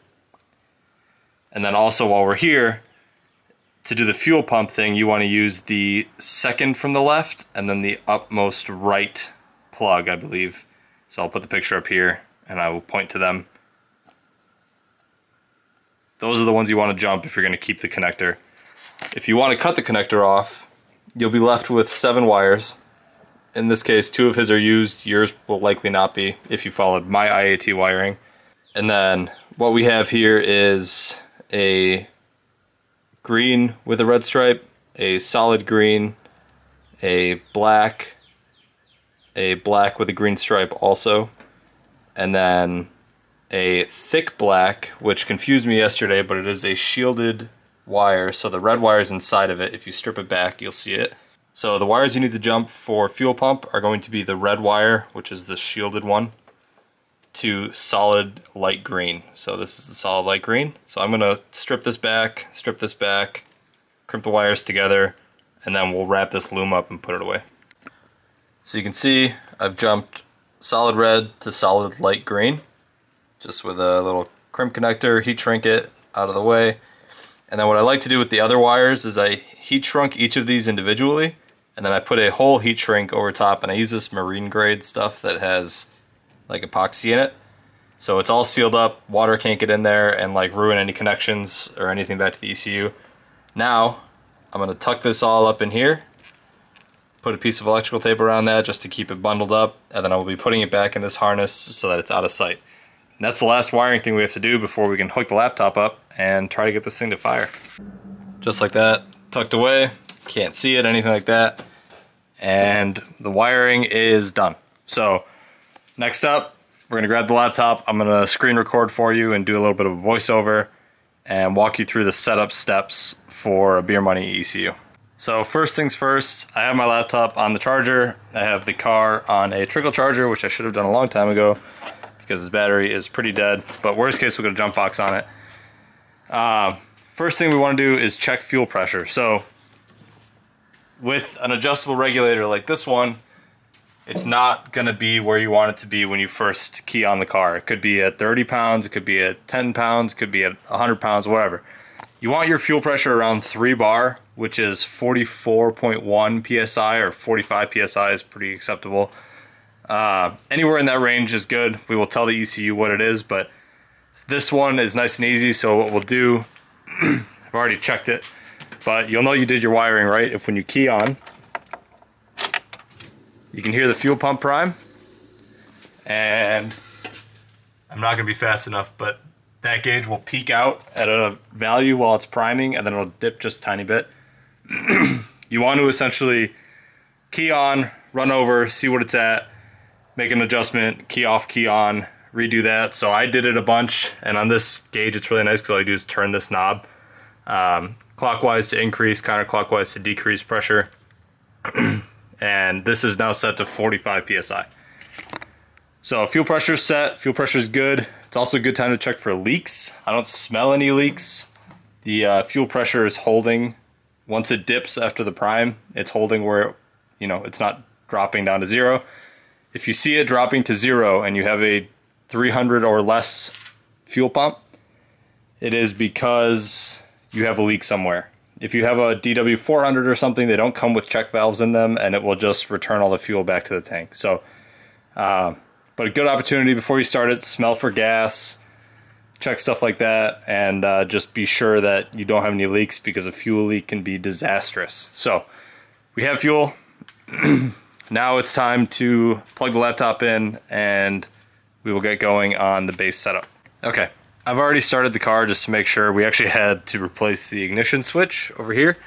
And then also while we're here, to do the fuel pump thing, you want to use the second from the left and then the upmost right plug, I believe. So I'll put the picture up here and I will point to them. Those are the ones you want to jump if you're going to keep the connector. If you want to cut the connector off, you'll be left with 7 wires. In this case, 2 of his are used. Yours will likely not be if you followed my IAT wiring. And then what we have here is a green with a red stripe, a solid green, a black with a green stripe also, and then a thick black, which confused me yesterday, but it is a shielded wire, so the red wire is inside of it. If you strip it back, you'll see it. So the wires you need to jump for fuel pump are going to be the red wire, which is the shielded one, to solid light green. So this is the solid light green. So I'm going to strip this back, crimp the wires together, and then we'll wrap this loom up and put it away. So you can see I've jumped solid red to solid light green, just with a little crimp connector, heat shrink it out of the way. And then what I like to do with the other wires is I heat shrunk each of these individually, and then I put a whole heat shrink over top, and I use this marine grade stuff that has like epoxy in it. So it's all sealed up, water can't get in there and like ruin any connections or anything back to the ECU. Now, I'm gonna tuck this all up in here, put a piece of electrical tape around that just to keep it bundled up, and then I will be putting it back in this harness so that it's out of sight. And that's the last wiring thing we have to do before we can hook the laptop up and try to get this thing to fire. Just like that, tucked away, can't see it, anything like that. And the wiring is done. So next up, we're gonna grab the laptop. I'm gonna screen record for you and do a little bit of a voiceover and walk you through the setup steps for a Beer Money ECU. So first things first, I have my laptop on the charger. I have the car on a trickle charger, which I should have done a long time ago because this battery is pretty dead, but worst case, we'll get a jump box on it. First thing we want to do is check fuel pressure. So with an adjustable regulator like this one, it's not going to be where you want it to be when you first key on the car. It could be at 30 pounds, it could be at 10 pounds, it could be at 100 pounds, whatever. You want your fuel pressure around 3 bar, which is 44.1 psi or 45 psi is pretty acceptable. Anywhere in that range is good. We will tell the ECU what it is, but this one is nice and easy. So what we'll do, I've already checked it, but you'll know you did your wiring right if when you key on, you can hear the fuel pump prime, and I'm not gonna be fast enough, but that gauge will peak out at a value while it's priming, and then it'll dip just a tiny bit. You want to essentially key on, run over, see what it's at, make an adjustment, key off, key on, redo that. So I did it a bunch, and on this gauge it's really nice because all you do is turn this knob clockwise to increase, counterclockwise to decrease pressure. And this is now set to 45 psi. So fuel pressure is set, fuel pressure is good. It's also a good time to check for leaks. I don't smell any leaks. The fuel pressure is holding. Once it dips after the prime, it's holding where, you know, it's not dropping down to 0. If you see it dropping to 0 and you have a 300 or less fuel pump, it is because you have a leak somewhere. If you have a DW400 or something, they don't come with check valves in them, and it will just return all the fuel back to the tank. So, but a good opportunity before you start it, smell for gas, check stuff like that, and just be sure that you don't have any leaks because a fuel leak can be disastrous. So we have fuel. Now it's time to plug the laptop in and we will get going on the base setup. Okay, I've already started the car just to make sure. We actually had to replace the ignition switch over here.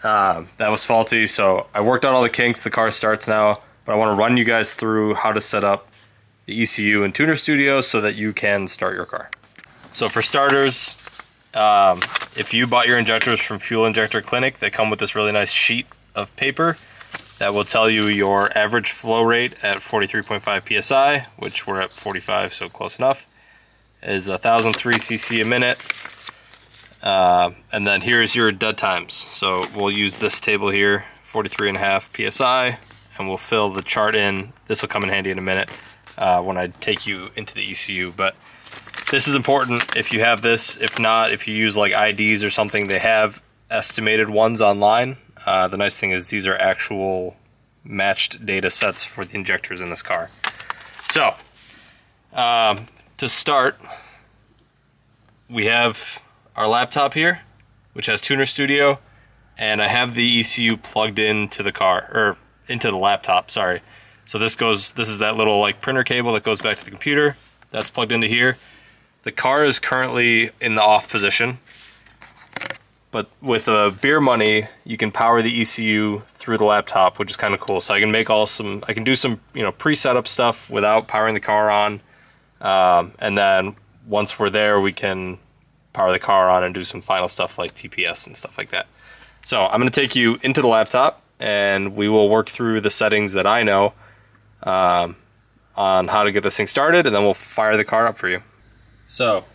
That was faulty, so I worked out all the kinks. The car starts now, but I want to run you guys through how to set up the ECU in Tuner Studio so that you can start your car. So for starters, if you bought your injectors from Fuel Injector Clinic, they come with this really nice sheet of paper that will tell you your average flow rate at 43.5 psi, which we're at 45, so close enough, is 1,003 cc a minute. And then here's your dead times. So we'll use this table here, 43.5 psi, and we'll fill the chart in. This will come in handy in a minute when I take you into the ECU, but this is important if you have this. If not, if you use like IDs or something, they have estimated ones online. The nice thing is these are actual matched data sets for the injectors in this car. So, to start, we have our laptop here, which has Tuner Studio, and I have the ECU plugged into the car, or into the laptop, sorry. So this is that little like printer cable that goes back to the computer. That's plugged into here. The car is currently in the off position, but with a Beer Money, you can power the ECU through the laptop, which is kind of cool. So I can make I can do some, you know, pre-setup stuff without powering the car on, and then once we're there, we can power the car on and do some final stuff like TPS and stuff like that. So I'm going to take you into the laptop, and we will work through the settings that I know on how to get this thing started, and then we'll fire the car up for you. So,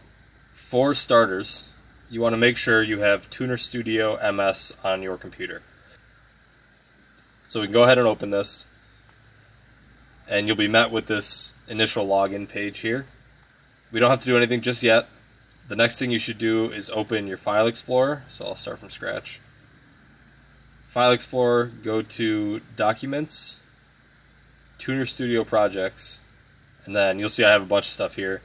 for starters, you want to make sure you have Tuner Studio MS on your computer. So we can go ahead and open this, and you'll be met with this initial login page here. We don't have to do anything just yet. The next thing you should do is open your File Explorer, so I'll start from scratch. File Explorer, go to Documents, Tuner Studio Projects, and then you'll see I have a bunch of stuff here.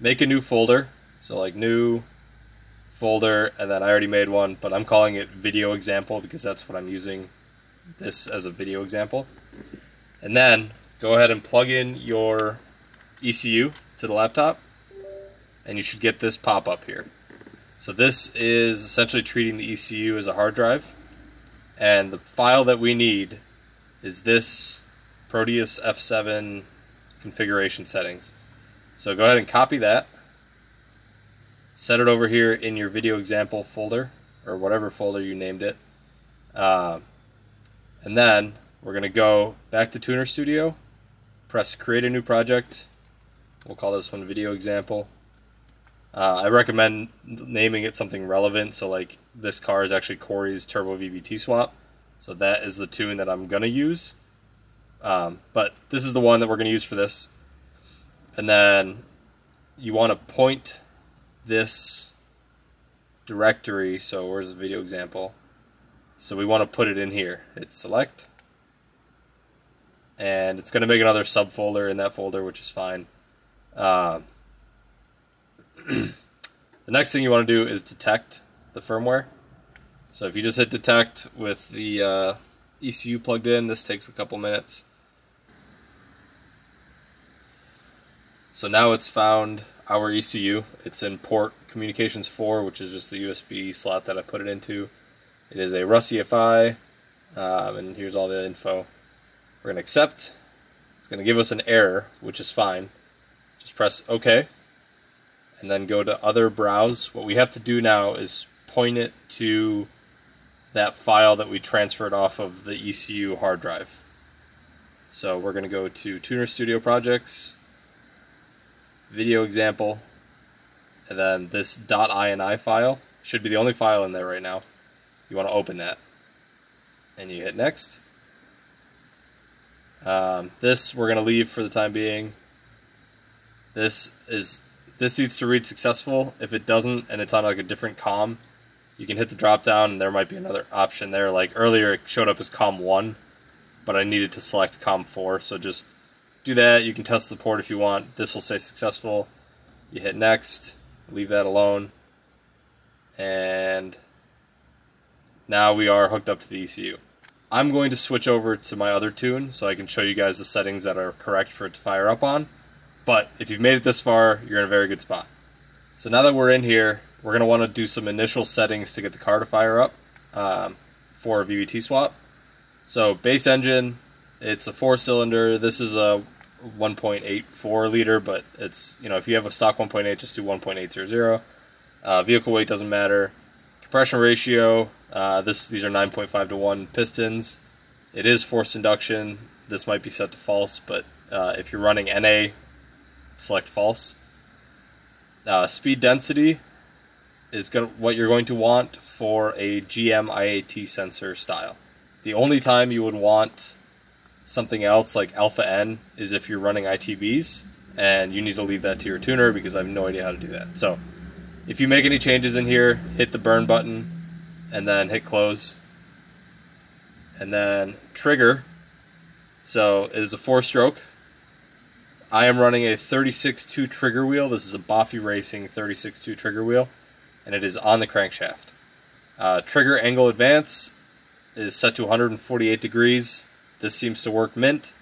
Make a new folder, so like new folder, and then I already made one, but I'm calling it video example because that's what I'm using this as, a video example. And then go ahead and plug in your ECU to the laptop, and you should get this pop up here. So this is essentially treating the ECU as a hard drive, and the file that we need is this Proteus F7 configuration settings. So go ahead and copy that, set it over here in your video example folder, or whatever folder you named it, and then we're going to go back to Tuner Studio, press create a new project. We'll call this one video example. I recommend naming it something relevant, so like this car is actually Corey's turbo VVT swap, so that is the tune that I'm going to use. But this is the one that we're going to use for this. And then you want to point this directory, so where's the video example? So we want to put it in here. Hit select, and it's going to make another subfolder in that folder, which is fine. The next thing you want to do is detect the firmware. So if you just hit detect with the ECU plugged in, this takes a couple minutes. So now it's found our ECU. It's in port communications 4, which is just the USB slot that I put it into. It is a Russ EFI, and here's all the info. We're going to accept. It's going to give us an error, which is fine. Just press OK, and then go to Other Browse. What we have to do now is point it to that file that we transferred off of the ECU hard drive. So we're going to go to Tuner Studio Projects, Video Example, and then this .ini file should be the only file in there right now. You want to open that, and you hit Next. This we're going to leave for the time being. This needs to read successful. If it doesn't, and it's on like a different COM, you can hit the drop down, and there might be another option there. Like earlier, it showed up as COM 1, but I needed to select COM 4. So just do that. You can test the port if you want. This will say successful. You hit Next. Leave that alone, and now we are hooked up to the ECU. I'm going to switch over to my other tune so I can show you guys the settings that are correct for it to fire up on. But if you've made it this far, you're in a very good spot. So now that we're in here, we're going to want to do some initial settings to get the car to fire up for a VVT swap. So base engine, it's a 4-cylinder. This is a 1.84 liter, but it's, you know, if you have a stock 1.8, just do 1.800. Vehicle weight doesn't matter. Compression ratio, these are 9.5 to 1 pistons. It is forced induction. This might be set to false, but if you're running NA, select false. Speed density is what you're going to want for a GM IAT sensor style. The only time you would want something else like alpha N is if you're running ITBs, and you need to leave that to your tuner because I have no idea how to do that. So if you make any changes in here, hit the burn button and then hit close. And then trigger, so it is a 4-stroke. I am running a 36.2 trigger wheel. This is a Boffy Racing 36.2 trigger wheel, and it is on the crankshaft. Trigger angle advance is set to 148 degrees. This seems to work mint,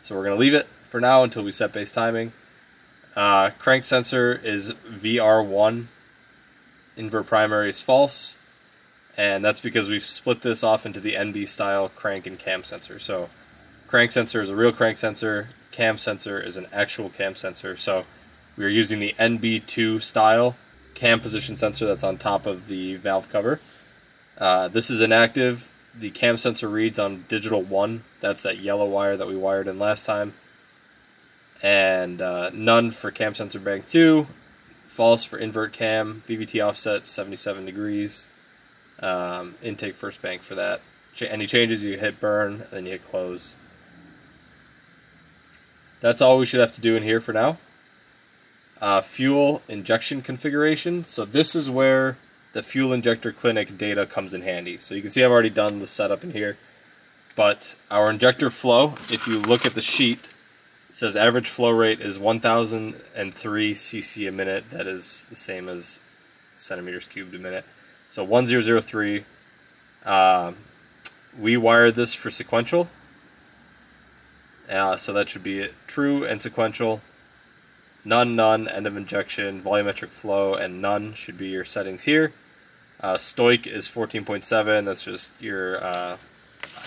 so we're going to leave it for now until we set base timing. Crank sensor is VR1. Invert primary is false, and that's because we've split this off into the NB style crank and cam sensor. So crank sensor is a real crank sensor, cam sensor is an actual cam sensor. So we are using the NB2 style cam position sensor that's on top of the valve cover. This is inactive. The cam sensor reads on digital 1. That's that yellow wire that we wired in last time. And none for cam sensor bank 2. False for invert cam. VVT offset 77 degrees. Intake first bank for that. Any changes, you hit burn, and then you hit close. That's all we should have to do in here for now. Fuel injection configuration. So this is where the fuel injector clinic data comes in handy. So you can see I've already done the setup in here. But our injector flow, if you look at the sheet, it says average flow rate is 1003 cc a minute. That is the same as centimeters cubed a minute. So 1003. We wired this for sequential. So that should be it. True and sequential. None, none, end of injection, volumetric flow, and none should be your settings here. Stoich is 14.7, that's just your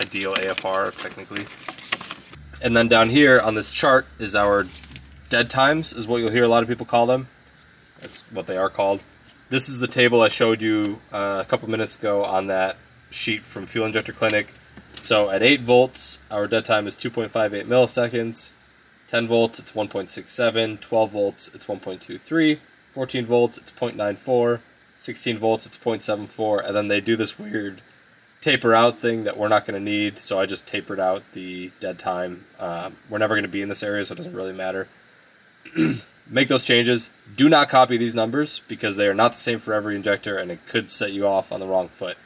ideal AFR, technically. And then down here on this chart is our dead times, is what you'll hear a lot of people call them. That's what they are called. This is the table I showed you a couple minutes ago on that sheet from Fuel Injector Clinic. So at 8 volts, our dead time is 2.58 milliseconds. 10 volts, it's 1.67. 12 volts, it's 1.23. 14 volts, it's 0.94. 16 volts, it's 0.74. And then they do this weird taper out thing that we're not going to need, so I just tapered out the dead time. We're never going to be in this area, so it doesn't really matter. Make those changes. Do not copy these numbers because they are not the same for every injector, and it could set you off on the wrong foot.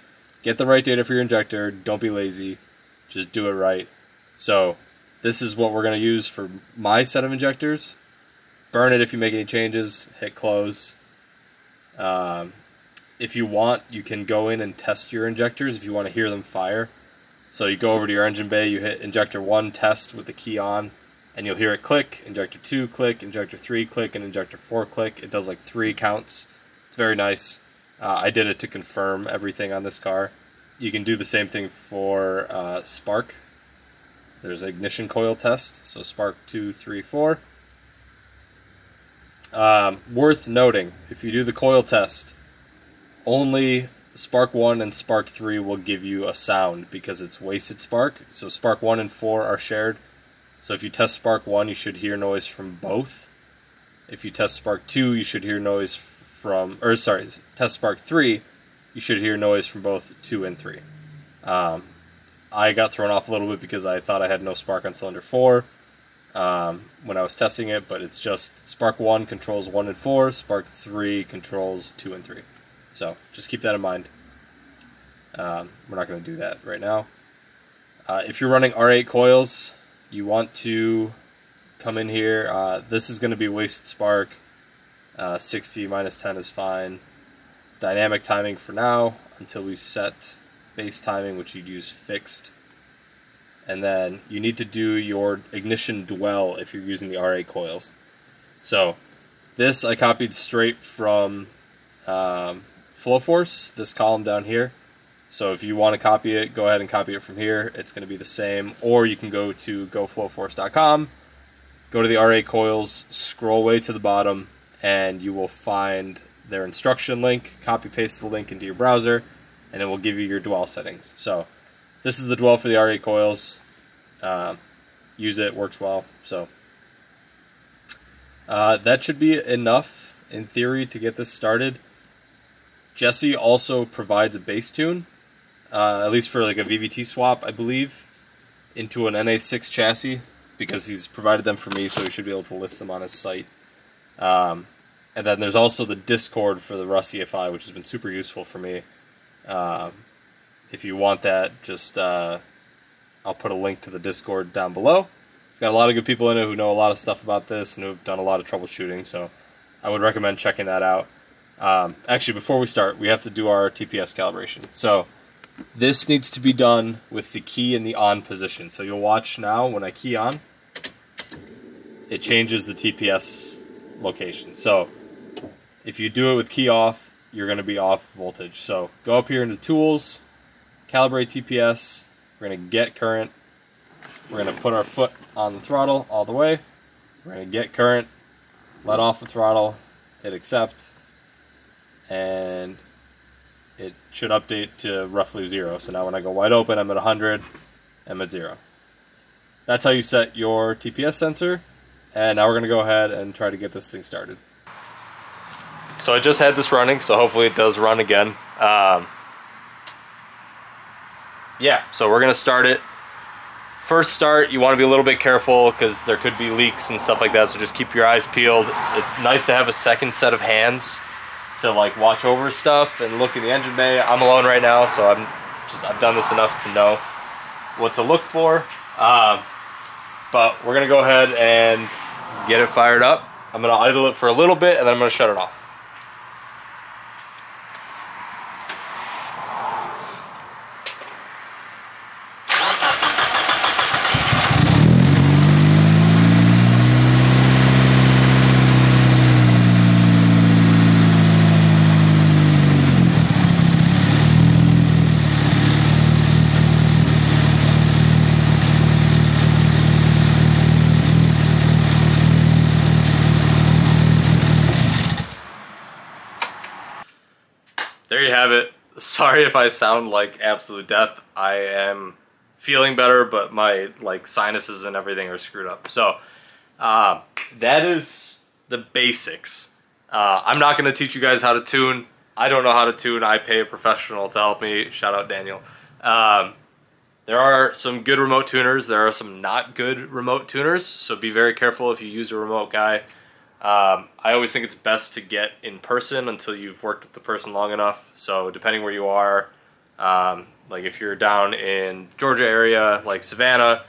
Get the right data for your injector. Don't be lazy. Just do it right. So this is what we're going to use for my set of injectors. Burn it if you make any changes. Hit close. If you want, you can go in and test your injectors if you want to hear them fire. So you go over to your engine bay, you hit injector 1 test with the key on, and you'll hear it click, injector 2 click, injector 3 click, and injector 4 click. It does like 3 counts. It's very nice. I did it to confirm everything on this car. You can do the same thing for spark. There's an ignition coil test, so spark 2, 3, 4. Worth noting, if you do the coil test, only spark 1 and spark 3 will give you a sound because it's wasted spark. So spark 1 and 4 are shared. So if you test spark 1, you should hear noise from both. If you test spark 2, you should hear noise from, or sorry, test spark 3, you should hear noise from both 2 and 3. I got thrown off a little bit because I thought I had no spark on cylinder 4 when I was testing it, but it's just spark 1 controls 1 and 4, spark 3 controls 2 and 3. So just keep that in mind. We're not going to do that right now. If you're running R8 coils, you want to come in here. This is going to be wasted spark. 60 minus 10 is fine. Dynamic timing for now until we set base timing, which you'd use fixed. And then you need to do your ignition dwell if you're using the R8 coils. So this I copied straight from Flow Force, this column down here. So if you want to copy it, go ahead and copy it from here. It's going to be the same. Or you can go to goflowforce.com, go to the R8 coils, scroll way to the bottom, and you will find their instruction link. Copy paste the link into your browser, and it will give you your dwell settings. So this is the dwell for the R8 coils. Use it, works well. So that should be enough in theory to get this started. Jesse also provides a bass tune, at least for like a VVT swap, I believe, into an NA6 chassis, because he's provided them for me, so he should be able to list them on his site. And then there's also the Discord for the Russ EFI, which has been super useful for me. If you want that, just I'll put a link to the Discord down below. It's got a lot of good people in it who know a lot of stuff about this and who have done a lot of troubleshooting, so I would recommend checking that out. Actually, before we start, we have to do our TPS calibration. So this needs to be done with the key in the on position. So you'll watch now when I key on, it changes the TPS location. So if you do it with key off, you're going to be off voltage. So go up here into tools, calibrate TPS, we're going to get current, we're going to put our foot on the throttle all the way, we're going to get current, let off the throttle, hit accept, and it should update to roughly 0. So now when I go wide open, I'm at 100, I'm at 0. That's how you set your TPS sensor, and now we're going to go ahead and try to get this thing started. So I just had this running, so hopefully it does run again. Yeah, so we're going to start it. First start, you want to be a little bit careful because there could be leaks and stuff like that, so just keep your eyes peeled. It's nice to have a second set of hands to like watch over stuff and look in the engine bay. I'm alone right now, so I've done this enough to know what to look for. But we're gonna go ahead and get it fired up. I'm gonna idle it for a little bit and then I'm gonna shut it off. there you have it. Sorry if I sound like absolute death. I am feeling better, but my sinuses and everything are screwed up. So that is the basics. I'm not going to teach you guys how to tune. I don't know how to tune. I pay a professional to help me. Shout out Daniel. There are some good remote tuners. There are some not good remote tuners. So be very careful if you use a remote guy. I always think it's best to get in person until you've worked with the person long enough. So depending where you are, like if you're down in Georgia area, like Savannah,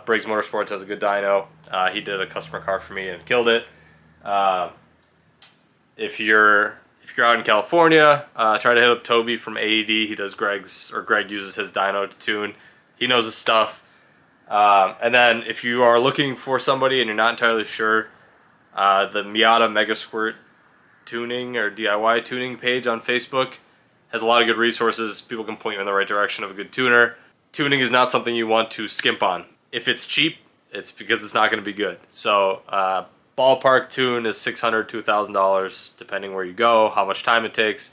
Briggs Motorsports has a good dyno. He did a customer car for me and killed it. If you're out in California, try to hit up Toby from AED. He does Greg uses his dyno to tune. He knows his stuff. And then if you are looking for somebody and you're not entirely sure, the Miata Mega Squirt tuning or DIY tuning page on Facebook has a lot of good resources. People can point you in the right direction of a good tuner. Tuning is not something you want to skimp on. If it's cheap, it's because it's not going to be good. So ballpark tune is $600 to $1,000 depending where you go, how much time it takes.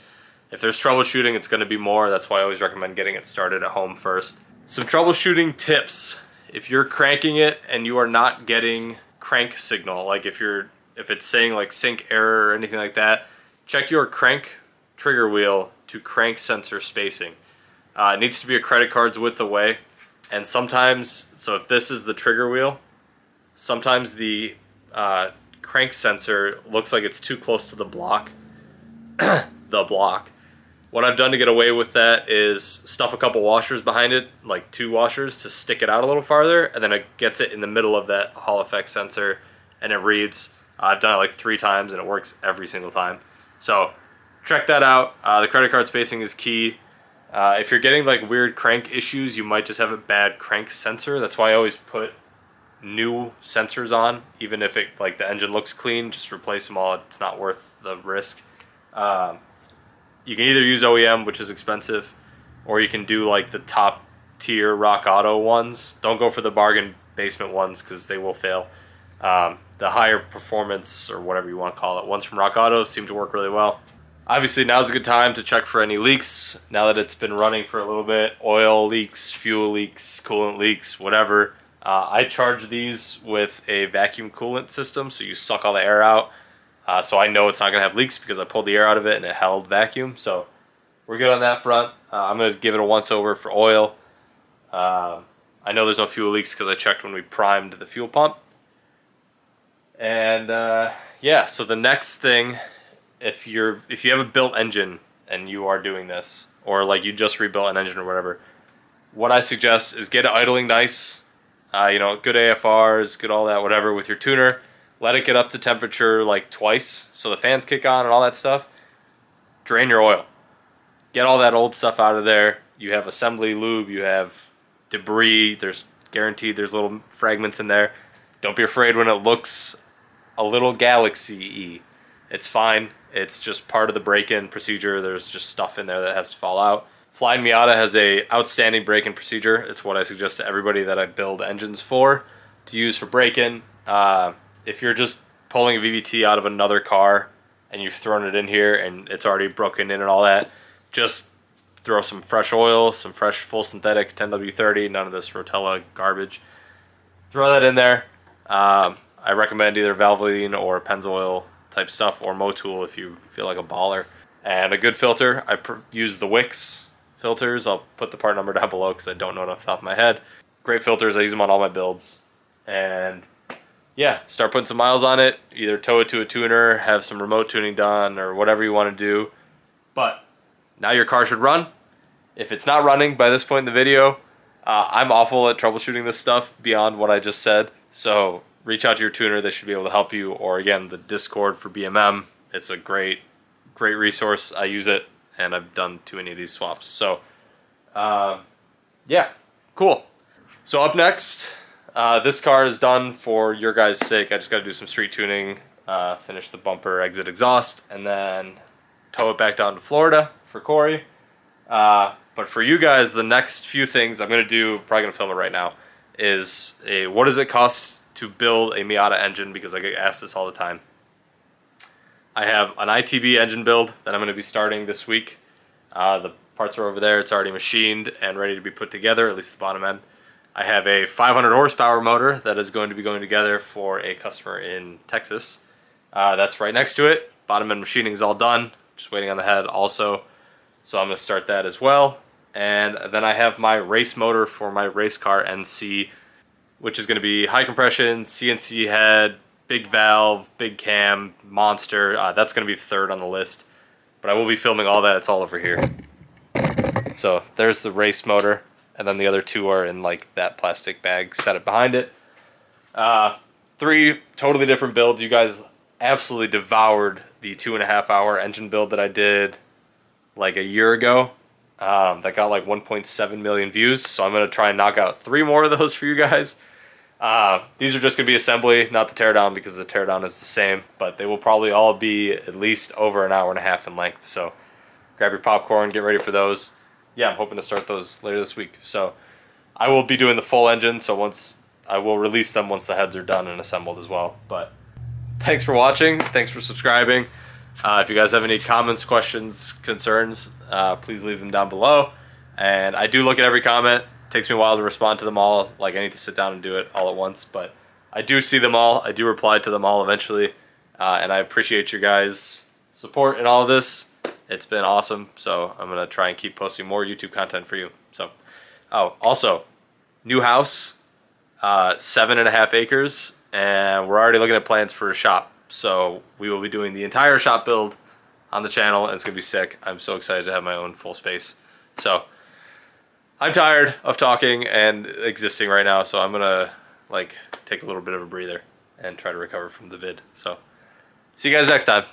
If there's troubleshooting, it's going to be more. That's why I always recommend getting it started at home first. Some troubleshooting tips. If you're cranking it and you are not getting crank signal, like if it's saying like sync error or anything like that, check your crank trigger wheel to crank sensor spacing. It needs to be a credit card's width away, and sometimes, so if this is the trigger wheel, sometimes the crank sensor looks like it's too close to the block. What I've done to get away with that is stuff a couple washers behind it, like 2 washers, to stick it out a little farther, and then it gets it in the middle of that Hall effect sensor, and it reads. I've done it like 3 times, and it works every single time. So check that out. The credit card spacing is key. If you're getting like weird crank issues, you might just have a bad crank sensor. That's why I always put new sensors on, even if it like the engine looks clean. Just replace them all. It's not worth the risk. You can either use OEM, which is expensive, or you can do like the top tier Rock Auto ones. Don't go for the bargain basement ones because they will fail. The higher performance, or whatever you want to call it, ones from Rock Auto seem to work really well. Obviously, now's a good time to check for any leaks. Now that it's been running for a little bit, oil leaks, fuel leaks, coolant leaks, whatever. I charge these with a vacuum coolant system, so you suck all the air out. So I know it's not going to have leaks because I pulled the air out of it and it held vacuum. So we're good on that front. I'm going to give it a once over for oil. I know there's no fuel leaks because I checked when we primed the fuel pump. And yeah, so the next thing, if you have a built engine and you are doing this, or like you just rebuilt an engine or whatever, what I suggest is get it idling nice. You know, good AFRs, good all that, whatever, with your tuner. Let it get up to temperature like twice, so the fans kick on and all that stuff. Drain your oil. Get all that old stuff out of there. You have assembly lube, you have debris, there's guaranteed there's little fragments in there. Don't be afraid when it looks a little galaxy-y. It's fine. It's just part of the break-in procedure. There's just stuff in there that has to fall out. Flying Miata has a outstanding break-in procedure. It's what I suggest to everybody that I build engines for, to use for break-in. If you're just pulling a VVT out of another car and you've thrown it in here and it's already broken in and all that, just throw some fresh oil, some fresh full synthetic 10W30, none of this Rotella garbage. Throw that in there. I recommend either Valvoline or Pennzoil type stuff, or Motul if you feel like a baller. And a good filter. I use the Wix filters. I'll put the part number down below because I don't know it off the top of my head. Great filters. I use them on all my builds. And yeah, start putting some miles on it. Either tow it to a tuner, have some remote tuning done, or whatever you want to do. But now your car should run. If it's not running by this point in the video, I'm awful at troubleshooting this stuff beyond what I just said. So reach out to your tuner. They should be able to help you. Or again, the Discord for BMM. It's a great resource. I use it, and I've done too many of these swaps. So yeah, cool. So up next, this car is done for your guys' sake. I just got to do some street tuning, finish the bumper, exit exhaust, and then tow it back down to Florida for Corey. But for you guys, the next few things I'm going to do, probably going to film it right now, is what does it cost to build a Miata engine, because I get asked this all the time. I have an ITB engine build that I'm going to be starting this week. The parts are over there. It's already machined and ready to be put together, at least the bottom end. I have a 500 horsepower motor that is going to be going together for a customer in Texas. That's right next to it. Bottom end machining is all done. Just waiting on the head also. So I'm going to start that as well. And then I have my race motor for my race car NC, which is going to be high compression, CNC head, big valve, big cam, monster. That's going to be third on the list. But I will be filming all that. It's all over here. So there's the race motor. And then the other two are in like that plastic bag setup behind it. 3 totally different builds. You guys absolutely devoured the 2.5 hour engine build that I did like a year ago. That got like 1.7 million views. So I'm going to try and knock out 3 more of those for you guys. These are just going to be assembly, not the teardown, because the teardown is the same. But they will probably all be at least over 1.5 hours in length. So grab your popcorn, get ready for those. Yeah, I'm hoping to start those later this week. So I will be doing the full engine, so I will release them once the heads are done and assembled as well. But thanks for watching. Thanks for subscribing. If you guys have any comments, questions, concerns, please leave them down below. And I do look at every comment. It takes me a while to respond to them all. Like, I need to sit down and do it all at once. But I do see them all. I do reply to them all eventually. And I appreciate your guys' support in all of this. It's been awesome, so I'm going to try and keep posting more YouTube content for you. So, oh, also, new house, 7.5 acres, and we're already looking at plans for a shop. So we will be doing the entire shop build on the channel, and it's going to be sick. I'm so excited to have my own full space. So I'm tired of talking and existing right now, so I'm going to like take a little bit of a breather and try to recover from the vid. So see you guys next time.